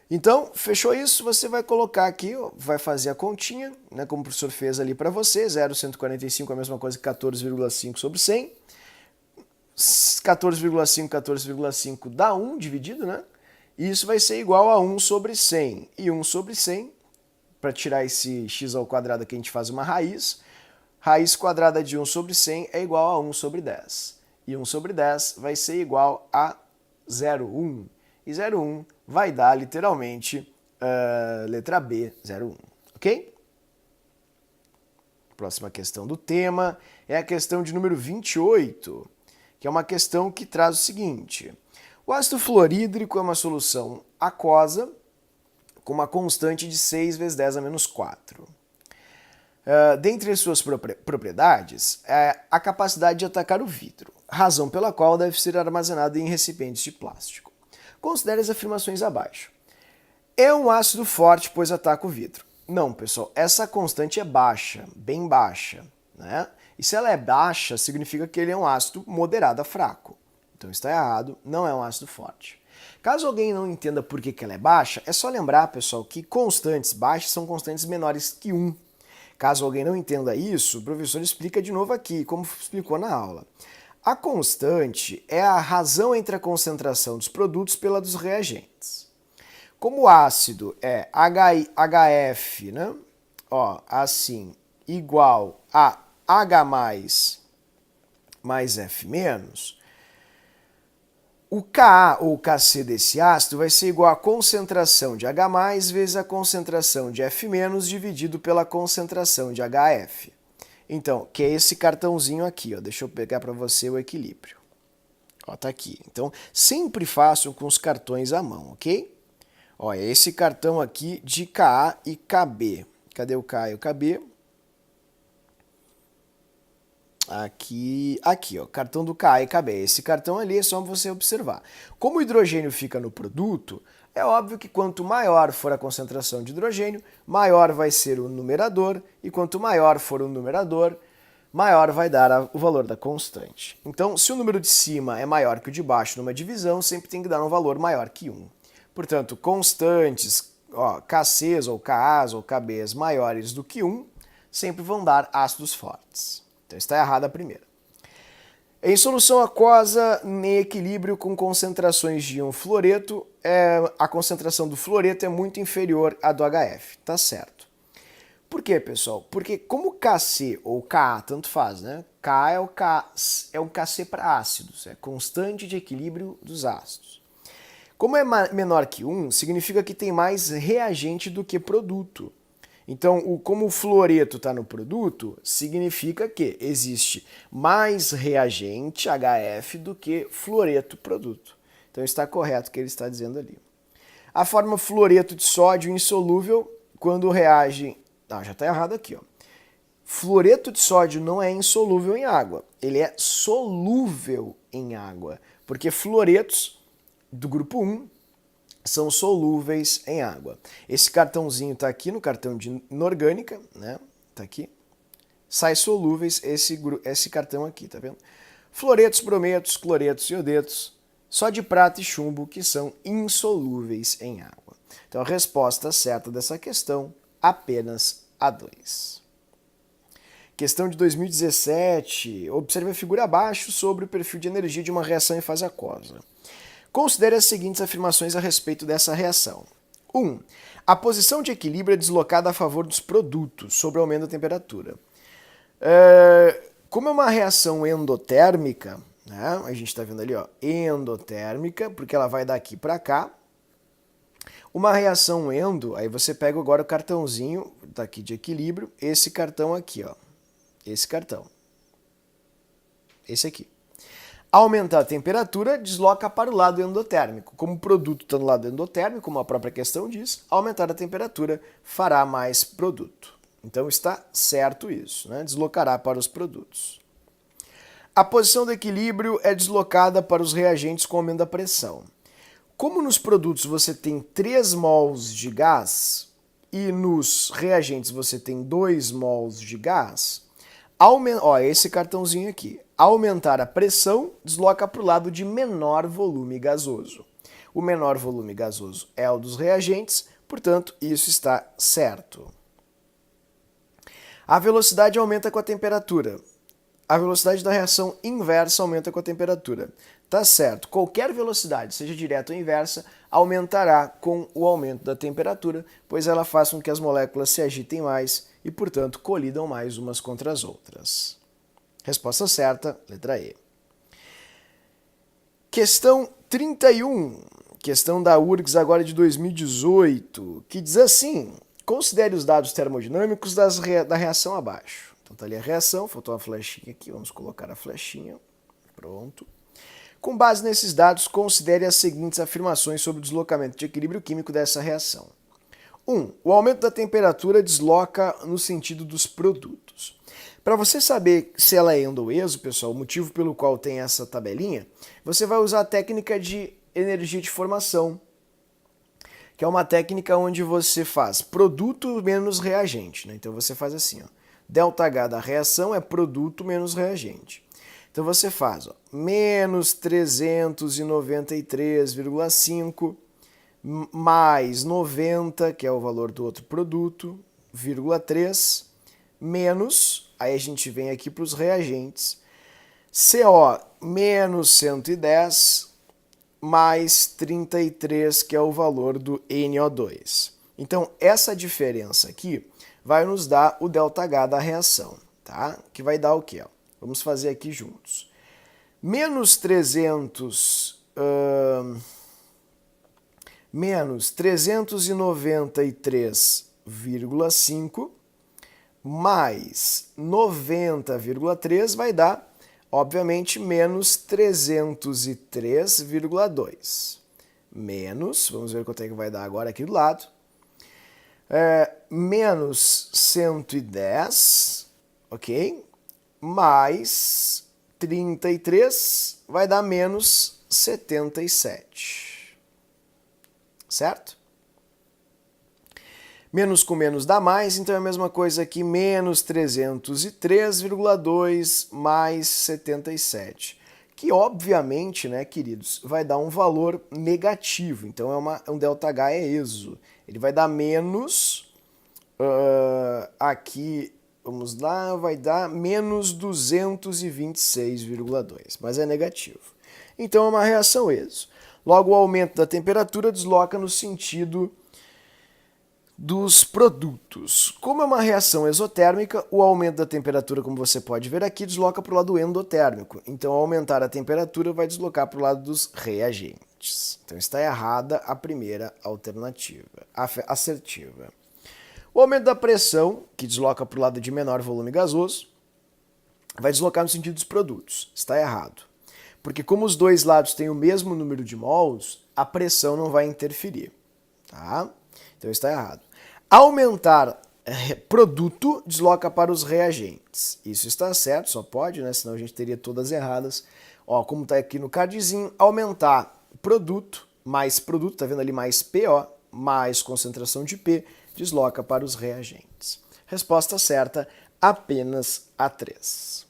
Então, fechou isso, você vai colocar aqui, ó, vai fazer a continha, né, como o professor fez ali para você, 0,145 é a mesma coisa que 14,5 sobre 100. 14,5, 14,5 dá 1 dividido, né? E isso vai ser igual a 1 sobre 100. E 1 sobre 100, para tirar esse x ao quadrado aqui, a gente faz uma raiz. Raiz quadrada de 1 sobre 100 é igual a 1 sobre 10. E 1 sobre 10 vai ser igual a 0,1. E 0,1 vai dar, literalmente, letra B, 0,1. Ok? Próxima questão do tema é a questão de número 28. Que é uma questão que traz o seguinte: o ácido fluorídrico é uma solução aquosa com uma constante de 6 vezes 10 a menos 4. Dentre as suas propriedades, é a capacidade de atacar o vidro, razão pela qual deve ser armazenado em recipientes de plástico. Considere as afirmações abaixo. É um ácido forte, pois ataca o vidro. Não, pessoal, essa constante é baixa, bem baixa, né? E se ela é baixa, significa que ele é um ácido moderado a fraco. Então está errado, não é um ácido forte. Caso alguém não entenda por que ela é baixa, é só lembrar, pessoal, que constantes baixas são constantes menores que 1. Caso alguém não entenda isso, o professor explica de novo aqui, como explicou na aula. A constante é a razão entre a concentração dos produtos pela dos reagentes. Como o ácido é HF, né? Ó, assim, igual a H mais F menos, o Ka ou Kc desse ácido vai ser igual à concentração de H vezes a concentração de F dividido pela concentração de HF. Então, que é esse cartãozinho aqui, ó. Deixa eu pegar para você o equilíbrio. Ó, tá aqui. Então, sempre façam com os cartões à mão, ok? Ó, é esse cartão aqui de Ka e Kb. Cadê o Ka e o Kb? Aqui, ó, cartão do Ka e Kb. Esse cartão ali é só você observar. Como o hidrogênio fica no produto, é óbvio que quanto maior for a concentração de hidrogênio, maior vai ser o numerador, e quanto maior for o numerador, maior vai dar o valor da constante. Então, se o número de cima é maior que o de baixo numa divisão, sempre tem que dar um valor maior que 1. Portanto, constantes, ó, Kcs ou Kas ou Kbs maiores do que 1, sempre vão dar ácidos fortes. Então está errada a primeira. Em solução aquosa, em equilíbrio com concentrações de um fluoreto, a concentração do fluoreto é muito inferior à do HF. Tá certo. Por quê, pessoal? Porque como Kc ou Ka, tanto faz, né? Ka é um Kc para ácidos, é constante de equilíbrio dos ácidos. Como é menor que 1, significa que tem mais reagente do que produto. Então, como o fluoreto está no produto, significa que existe mais reagente HF do que fluoreto produto. Então está correto o que ele está dizendo ali. A forma fluoreto de sódio insolúvel, quando reage... Ah, já está errado aqui, ó. Fluoreto de sódio não é insolúvel em água, ele é solúvel em água, porque fluoretos do grupo 1 são solúveis em água. Esse cartãozinho está aqui no cartão de inorgânica, né? Tá aqui. Sai solúveis esse cartão aqui, tá vendo? Fluoretos, brometos, cloretos e iodetos, só de prata e chumbo que são insolúveis em água. Então a resposta certa dessa questão, apenas a 2. Questão de 2017. Observe a figura abaixo sobre o perfil de energia de uma reação em fase aquosa. Considere as seguintes afirmações a respeito dessa reação. 1. A posição de equilíbrio é deslocada a favor dos produtos sobre o aumento da temperatura. Como é uma reação endotérmica, né, a gente está vendo ali, ó, endotérmica, porque ela vai daqui para cá. Uma reação endo, aí você pega agora o cartãozinho daqui de equilíbrio, esse cartão aqui, ó, esse cartão, esse aqui. Aumentar a temperatura desloca para o lado endotérmico. Como o produto está no lado endotérmico, como a própria questão diz, aumentar a temperatura fará mais produto. Então está certo isso, né? Deslocará para os produtos. A posição do equilíbrio é deslocada para os reagentes com aumento da pressão. Como nos produtos você tem 3 mols de gás e nos reagentes você tem 2 mols de gás, esse cartãozinho aqui. Aumentar a pressão desloca para o lado de menor volume gasoso. O menor volume gasoso é o dos reagentes, portanto, isso está certo. A velocidade aumenta com a temperatura. A velocidade da reação inversa aumenta com a temperatura. Tá certo, qualquer velocidade, seja direta ou inversa, aumentará com o aumento da temperatura, pois ela faz com que as moléculas se agitem mais e, portanto, colidam mais umas contra as outras. Resposta certa, letra E. Questão 31, questão da URGS agora de 2018, que diz assim: considere os dados termodinâmicos da reação abaixo. Então tá ali a reação, faltou uma flechinha aqui, vamos colocar a flechinha, pronto. Com base nesses dados, considere as seguintes afirmações sobre o deslocamento de equilíbrio químico dessa reação. 1. O aumento da temperatura desloca no sentido dos produtos. Para você saber se ela é endo ou exo, pessoal, o motivo pelo qual tem essa tabelinha, você vai usar a técnica de energia de formação, que é uma técnica onde você faz produto menos reagente, né? Então você faz assim, ó, ΔH da reação é produto menos reagente. Então você faz, ó, menos 393,5 mais 90, que é o valor do outro produto, vírgula 3, menos, aí a gente vem aqui para os reagentes, CO menos 110, mais 33, que é o valor do NO2. Então, essa diferença aqui vai nos dar o ΔH da reação, tá? Que vai dar o quê? Vamos fazer aqui juntos. Menos 393,5 mais 90,3 vai dar, obviamente, menos 303,2. Menos, vamos ver quanto é que vai dar agora aqui do lado, menos 110, ok? Mais 33 vai dar menos 77, certo? Menos com menos dá mais, então é a mesma coisa aqui, menos 303,2 mais 77. Que obviamente, né, queridos, vai dar um valor negativo. Então um ΔH é exo. Ele vai dar menos, aqui, vamos lá, vai dar menos 226,2, mas é negativo. Então é uma reação exo. Logo, o aumento da temperatura desloca no sentido dos produtos. Como é uma reação exotérmica, o aumento da temperatura, como você pode ver aqui, desloca para o lado endotérmico. Então, ao aumentar a temperatura, vai deslocar para o lado dos reagentes. Então, está errada a primeira alternativa, assertiva. O aumento da pressão, que desloca para o lado de menor volume gasoso, vai deslocar no sentido dos produtos. Está errado. Porque como os dois lados têm o mesmo número de mols, a pressão não vai interferir. Tá? Então, está errado. Aumentar produto desloca para os reagentes. Isso está certo, só pode, né? Senão a gente teria todas erradas. Ó, como está aqui no cardzinho, aumentar produto, mais produto, tá vendo ali mais PO, mais concentração de P, desloca para os reagentes. Resposta certa, apenas a 3.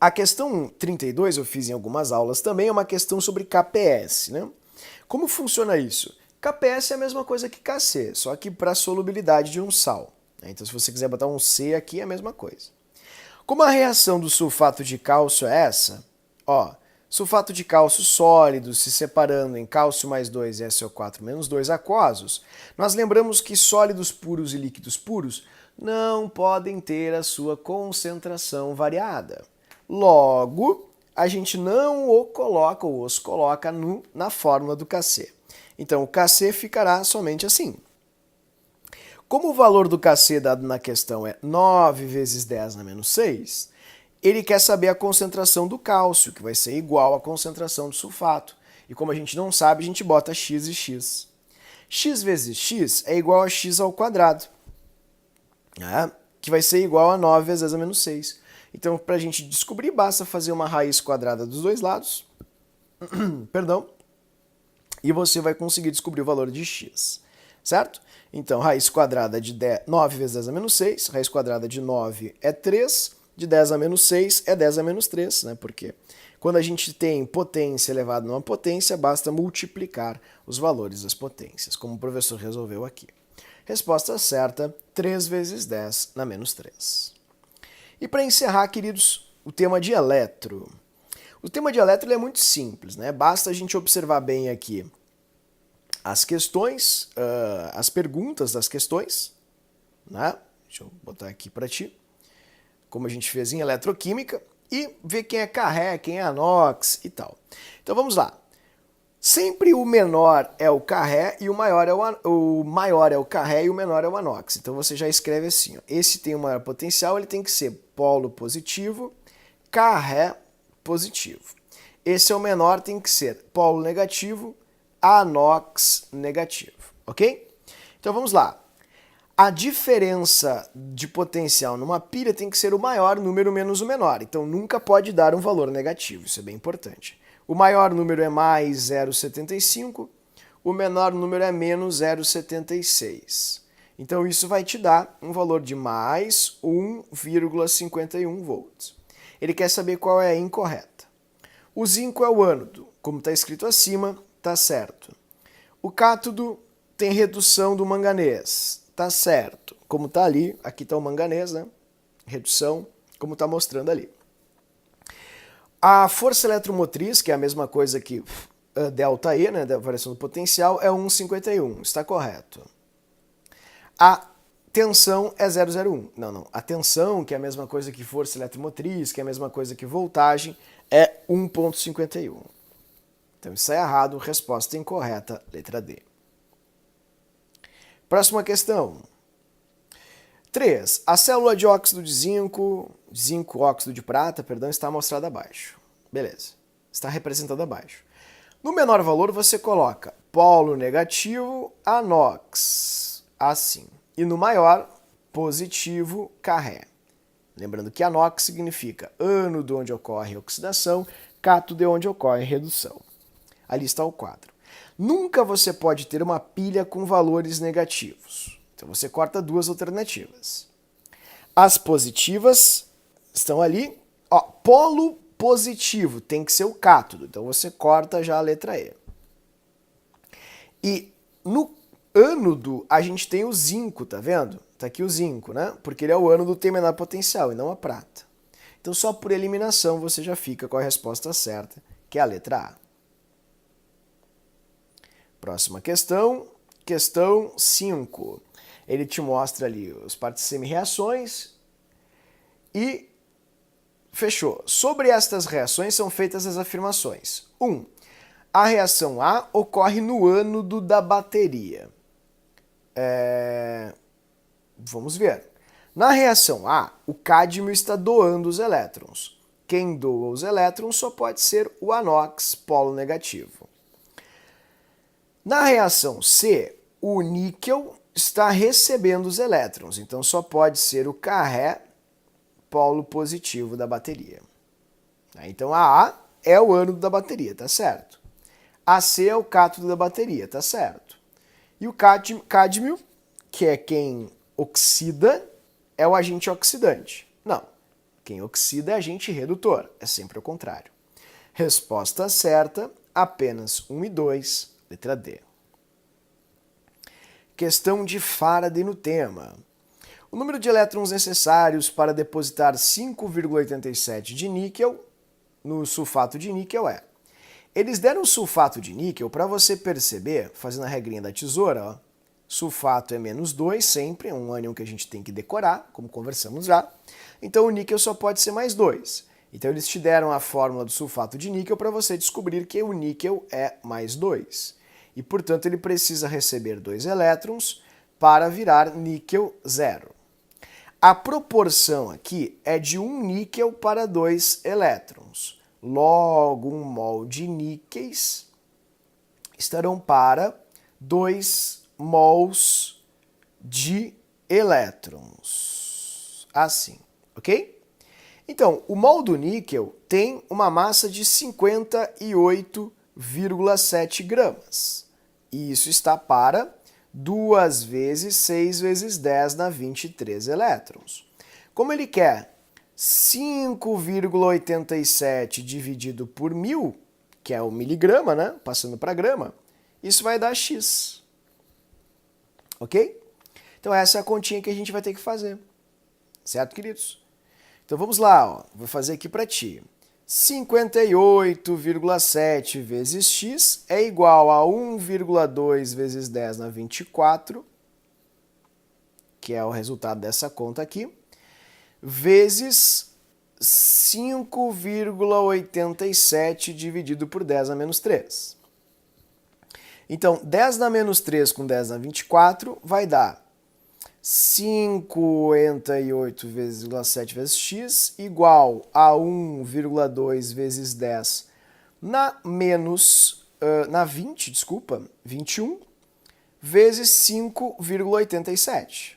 A questão 32, eu fiz em algumas aulas também, é uma questão sobre KPS, né? Como funciona isso? KPS é a mesma coisa que Kc, só que para a solubilidade de um sal. Então, se você quiser botar um C aqui, é a mesma coisa. Como a reação do sulfato de cálcio é essa, ó, sulfato de cálcio sólido se separando em cálcio mais 2 e SO4 menos 2 aquosos, nós lembramos que sólidos puros e líquidos puros não podem ter a sua concentração variada. Logo, a gente não o coloca ou os coloca na fórmula do Kc. Então, o Kc ficará somente assim. Como o valor do Kc dado na questão é 9 vezes 10 na menos 6, ele quer saber a concentração do cálcio, que vai ser igual à concentração do sulfato. E como a gente não sabe, a gente bota x e x. X vezes x é igual a x ao quadrado, né? Que vai ser igual a 9 vezes 10 a menos 6. Então, para a gente descobrir, basta fazer uma raiz quadrada dos dois lados. Perdão. E você vai conseguir descobrir o valor de x, certo? Então, raiz quadrada de 9 vezes 10 a menos 6, raiz quadrada de 9 é 3, de 10 a menos 6 é 10 a menos 3, né? Porque quando a gente tem potência elevada a uma potência, basta multiplicar os valores das potências, como o professor resolveu aqui. Resposta certa, 3 vezes 10 na menos 3. E para encerrar, queridos, o tema de eletro. O tema de eletro é muito simples, né? Basta a gente observar bem aqui as questões, as perguntas das questões, né? Deixa eu botar aqui para ti, como a gente fez em eletroquímica, e ver quem é carré, quem é anox e tal. Então vamos lá. Sempre o menor é o carré e o maior é o carré e o menor é o anox. Então você já escreve assim, ó. Esse tem o maior potencial, ele tem que ser polo positivo, carré positivo. Esse é o menor, tem que ser polo negativo, anox negativo, ok? Então vamos lá. A diferença de potencial numa pilha tem que ser o maior número menos o menor. Então nunca pode dar um valor negativo, isso é bem importante. O maior número é mais 0,75, o menor número é menos 0,76. Então isso vai te dar um valor de mais 1,51 volts. Ele quer saber qual é a incorreta. O zinco é o ânodo, como está escrito acima, está certo. O cátodo tem redução do manganês, está certo. Como está ali, aqui está o manganês, né? Redução, como está mostrando ali. A força eletromotriz, que é a mesma coisa que delta E, né, da variação do potencial, é 1,51. Está correto. A tensão é 0,01. Não. A tensão, que é a mesma coisa que força eletromotriz, que é a mesma coisa que voltagem, é 1,51. Então isso é errado, resposta incorreta, letra D. Próxima questão. 3. A célula de óxido de zinco, óxido de prata, está mostrada abaixo. Beleza, está representada abaixo. No menor valor você coloca polo negativo, anox, assim. E no maior, positivo, carré. Lembrando que anox significa ânodo onde ocorre oxidação, cátodo onde ocorre redução. Ali está o quadro. Nunca você pode ter uma pilha com valores negativos. Então você corta duas alternativas. As positivas estão ali. Ó, polo positivo tem que ser o cátodo. Então você corta já a letra E. E no ânodo a gente tem o zinco, tá vendo? Tá aqui o zinco, né? Porque ele é o ânodo que tem menor potencial e não a prata. Então só por eliminação você já fica com a resposta certa, que é a letra A. Próxima questão, questão 5. Ele te mostra ali as partes semi-reações e fechou. Sobre estas reações são feitas as afirmações. 1. A reação A ocorre no ânodo da bateria. Vamos ver. Na reação A, o cádmio está doando os elétrons. Quem doa os elétrons só pode ser o anox, polo negativo. Na reação C, o níquel está recebendo os elétrons, então só pode ser o carré, polo positivo da bateria. Então a A é o ânodo da bateria, tá certo? A C é o cátodo da bateria, tá certo? E o cádmio, que é quem oxida, é o agente oxidante. Não, quem oxida é agente redutor, é sempre o contrário. Resposta certa, apenas 1 e 2, letra D. Questão de Faraday no tema. O número de elétrons necessários para depositar 5,87 de níquel no sulfato de níquel é. Eles deram sulfato de níquel para você perceber, fazendo a regrinha da tesoura, ó, sulfato é -2 sempre, é um ânion que a gente tem que decorar, como conversamos já. Então o níquel só pode ser mais 2. Então eles te deram a fórmula do sulfato de níquel para você descobrir que o níquel é mais 2. E, portanto, ele precisa receber 2 elétrons para virar níquel 0. A proporção aqui é de 1 níquel para 2 elétrons. Logo, 1 mol de níqueis estarão para 2 mols de elétrons. Assim, ok? Então, o mol do níquel tem uma massa de 58,7 gramas. E isso está para 2 vezes 6 vezes 10 na 23 elétrons. Como ele quer 5,87 dividido por 1000, que é o miligrama, né? Passando para grama, isso vai dar X. Ok? Então essa é a continha que a gente vai ter que fazer. Certo, queridos? Então vamos lá, ó. Vou fazer aqui para ti. 58,7 vezes x é igual a 1,2 vezes 10 na 24, que é o resultado dessa conta aqui, vezes 5,87 dividido por 10 na menos 3. Então, 10 na menos 3 com 10 na 24 vai dar 58,7 vezes x igual a 1,2 vezes 10 na 21, vezes 5,87.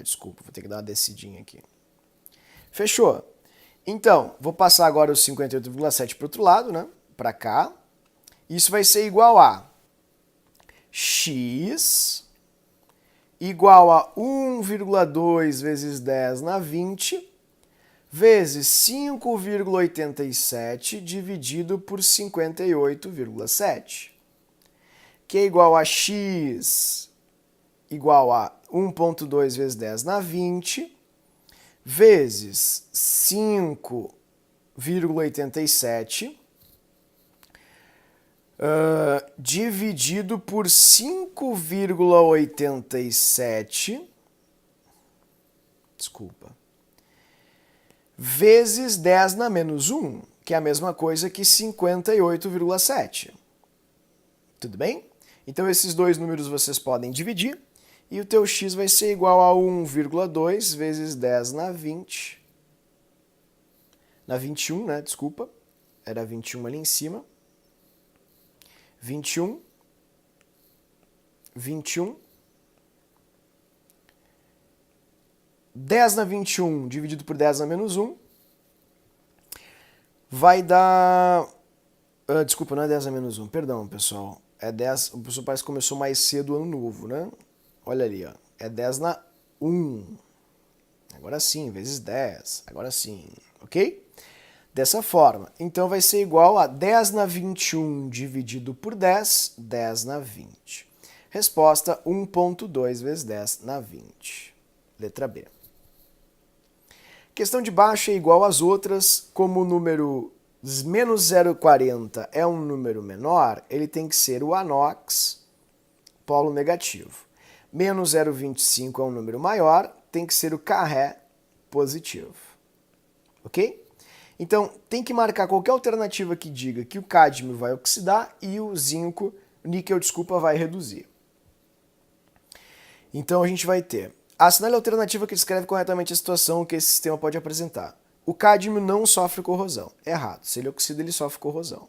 Desculpa, vou ter que dar uma descidinha aqui. Fechou? Então, vou passar agora os 58,7 para o outro lado, né? Para cá. Isso vai ser igual a x igual a 1,2 vezes 10 na 20, vezes 5,87 dividido por 58,7, que é igual a x igual a 1,2 vezes 10 na 20, vezes 5 4,87 dividido por 5,87, desculpa, vezes 10 na menos 1, que é a mesma coisa que 58,7. Tudo bem? Então esses dois números vocês podem dividir e o teu x vai ser igual a 1,2 vezes 10 na 20. Na 21, né? Desculpa. Era 21 ali em cima. 21. 10 na 21 dividido por 10 na menos 1 vai dar... desculpa, não é 10 na menos 1, perdão, pessoal. É 10, o pessoal parece que começou mais cedo o ano novo, né? Olha ali, ó. É 10 na 1. Agora sim, vezes 10. Agora sim, ok? Dessa forma. Então vai ser igual a 10 na 21 dividido por 10, 10 na 20. Resposta 1,2 vezes 10 na 20. Letra B. Questão de baixo é igual às outras, como o número menos 0,40 é um número menor, ele tem que ser o anox, polo negativo. Menos 0,25 é um número maior, tem que ser o carré positivo. Ok? Então, tem que marcar qualquer alternativa que diga que o cádmio vai oxidar e o zinco, níquel, desculpa, vai reduzir. Então, a gente vai ter: assinale a alternativa que descreve corretamente a situação que esse sistema pode apresentar. O cádmio não sofre corrosão. Errado. Se ele oxida, ele sofre corrosão.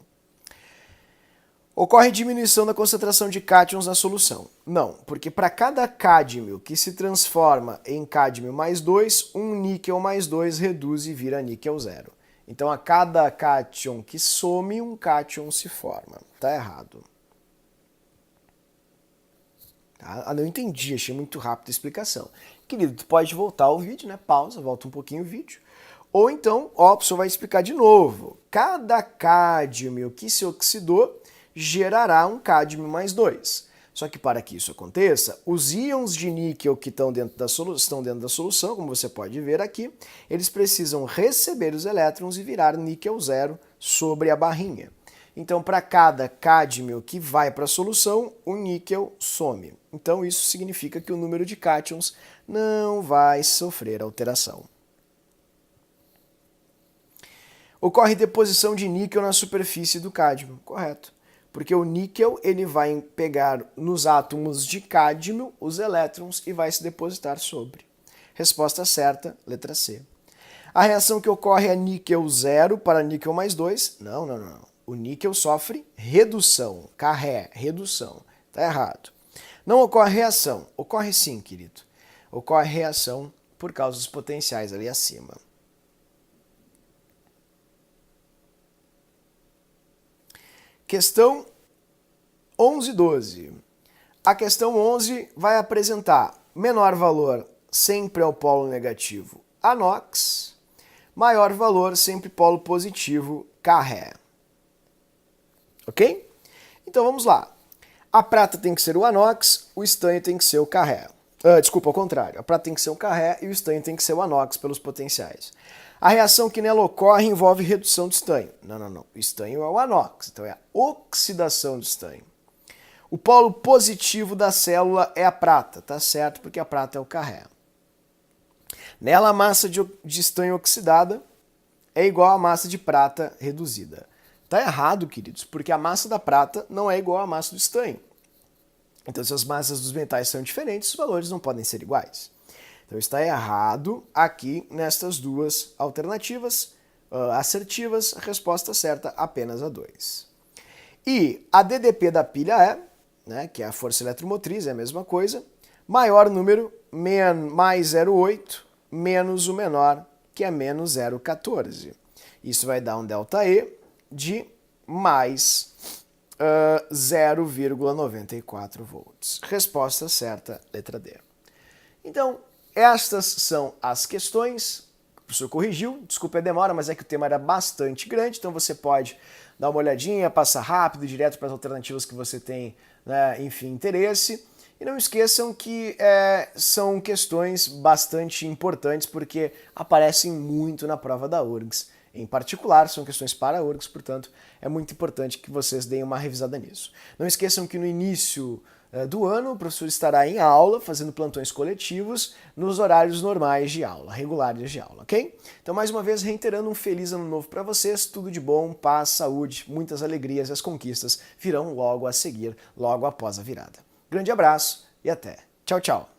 Ocorre diminuição da concentração de cátions na solução. Não, porque para cada cádmio que se transforma em cádmio mais 2, um níquel mais 2 reduz e vira níquel 0. Então, a cada cátion que some, um cátion se forma. Tá errado. Tá? Não entendi, achei muito rápido a explicação. Querido, tu pode voltar ao vídeo, né? Pausa, volta um pouquinho o vídeo. Ou então, ó, o professor vai explicar de novo. Cada cádmio que se oxidou gerará um cádmio mais 2. Só que para que isso aconteça, os íons de níquel que estão dentro da solução, como você pode ver aqui, eles precisam receber os elétrons e virar níquel 0 sobre a barrinha. Então, para cada cádmio que vai para a solução, o níquel some. Então, isso significa que o número de cátions não vai sofrer alteração. Ocorre deposição de níquel na superfície do cádmio. Correto. Porque o níquel ele vai pegar nos átomos de cádmio os elétrons e vai se depositar sobre. Resposta certa, letra C. A reação que ocorre é níquel 0 para níquel mais 2. Não. O níquel sofre redução. Carré, redução. Está errado. Não ocorre reação. Ocorre sim, querido. Ocorre reação por causa dos potenciais ali acima. Questão 11 e 12. A questão 11 vai apresentar menor valor sempre ao polo negativo anox, maior valor sempre polo positivo carré. Ok? Então vamos lá. A prata tem que ser o anox, o estanho tem que ser o carré. Desculpa, ao contrário. A prata tem que ser o carré e o estanho tem que ser o anox pelos potenciais. A reação que nela ocorre envolve redução de estanho. Não. O estanho é o anox, então é a oxidação do estanho. O polo positivo da célula é a prata, tá certo? Porque a prata é o carré. Nela, a massa de estanho oxidada é igual à massa de prata reduzida. Tá errado, queridos, porque a massa da prata não é igual à massa do estanho. Então, se as massas dos metais são diferentes, os valores não podem ser iguais. Então está errado aqui nestas duas alternativas assertivas, a resposta certa apenas a 2. E a DDP da pilha é, né, que é a força eletromotriz, é a mesma coisa, maior número, mais 0,8, menos o menor, que é menos 0,14. Isso vai dar um ΔE de mais 0,94 volts. Resposta certa, letra D. Então, estas são as questões. O professor corrigiu, desculpa a demora, mas é que o tema era bastante grande, então você pode dar uma olhadinha, passar rápido, direto para as alternativas que você tem, né, enfim, interesse. E não esqueçam que são questões bastante importantes, porque aparecem muito na prova da URGS em particular, são questões para URGS, portanto, é muito importante que vocês deem uma revisada nisso. Não esqueçam que no início do ano o professor estará em aula, fazendo plantões coletivos, nos horários normais de aula, regulares de aula, ok? Então, mais uma vez, reiterando um feliz ano novo para vocês, tudo de bom, paz, saúde, muitas alegrias e as conquistas virão logo a seguir, logo após a virada. Grande abraço e até. Tchau, tchau.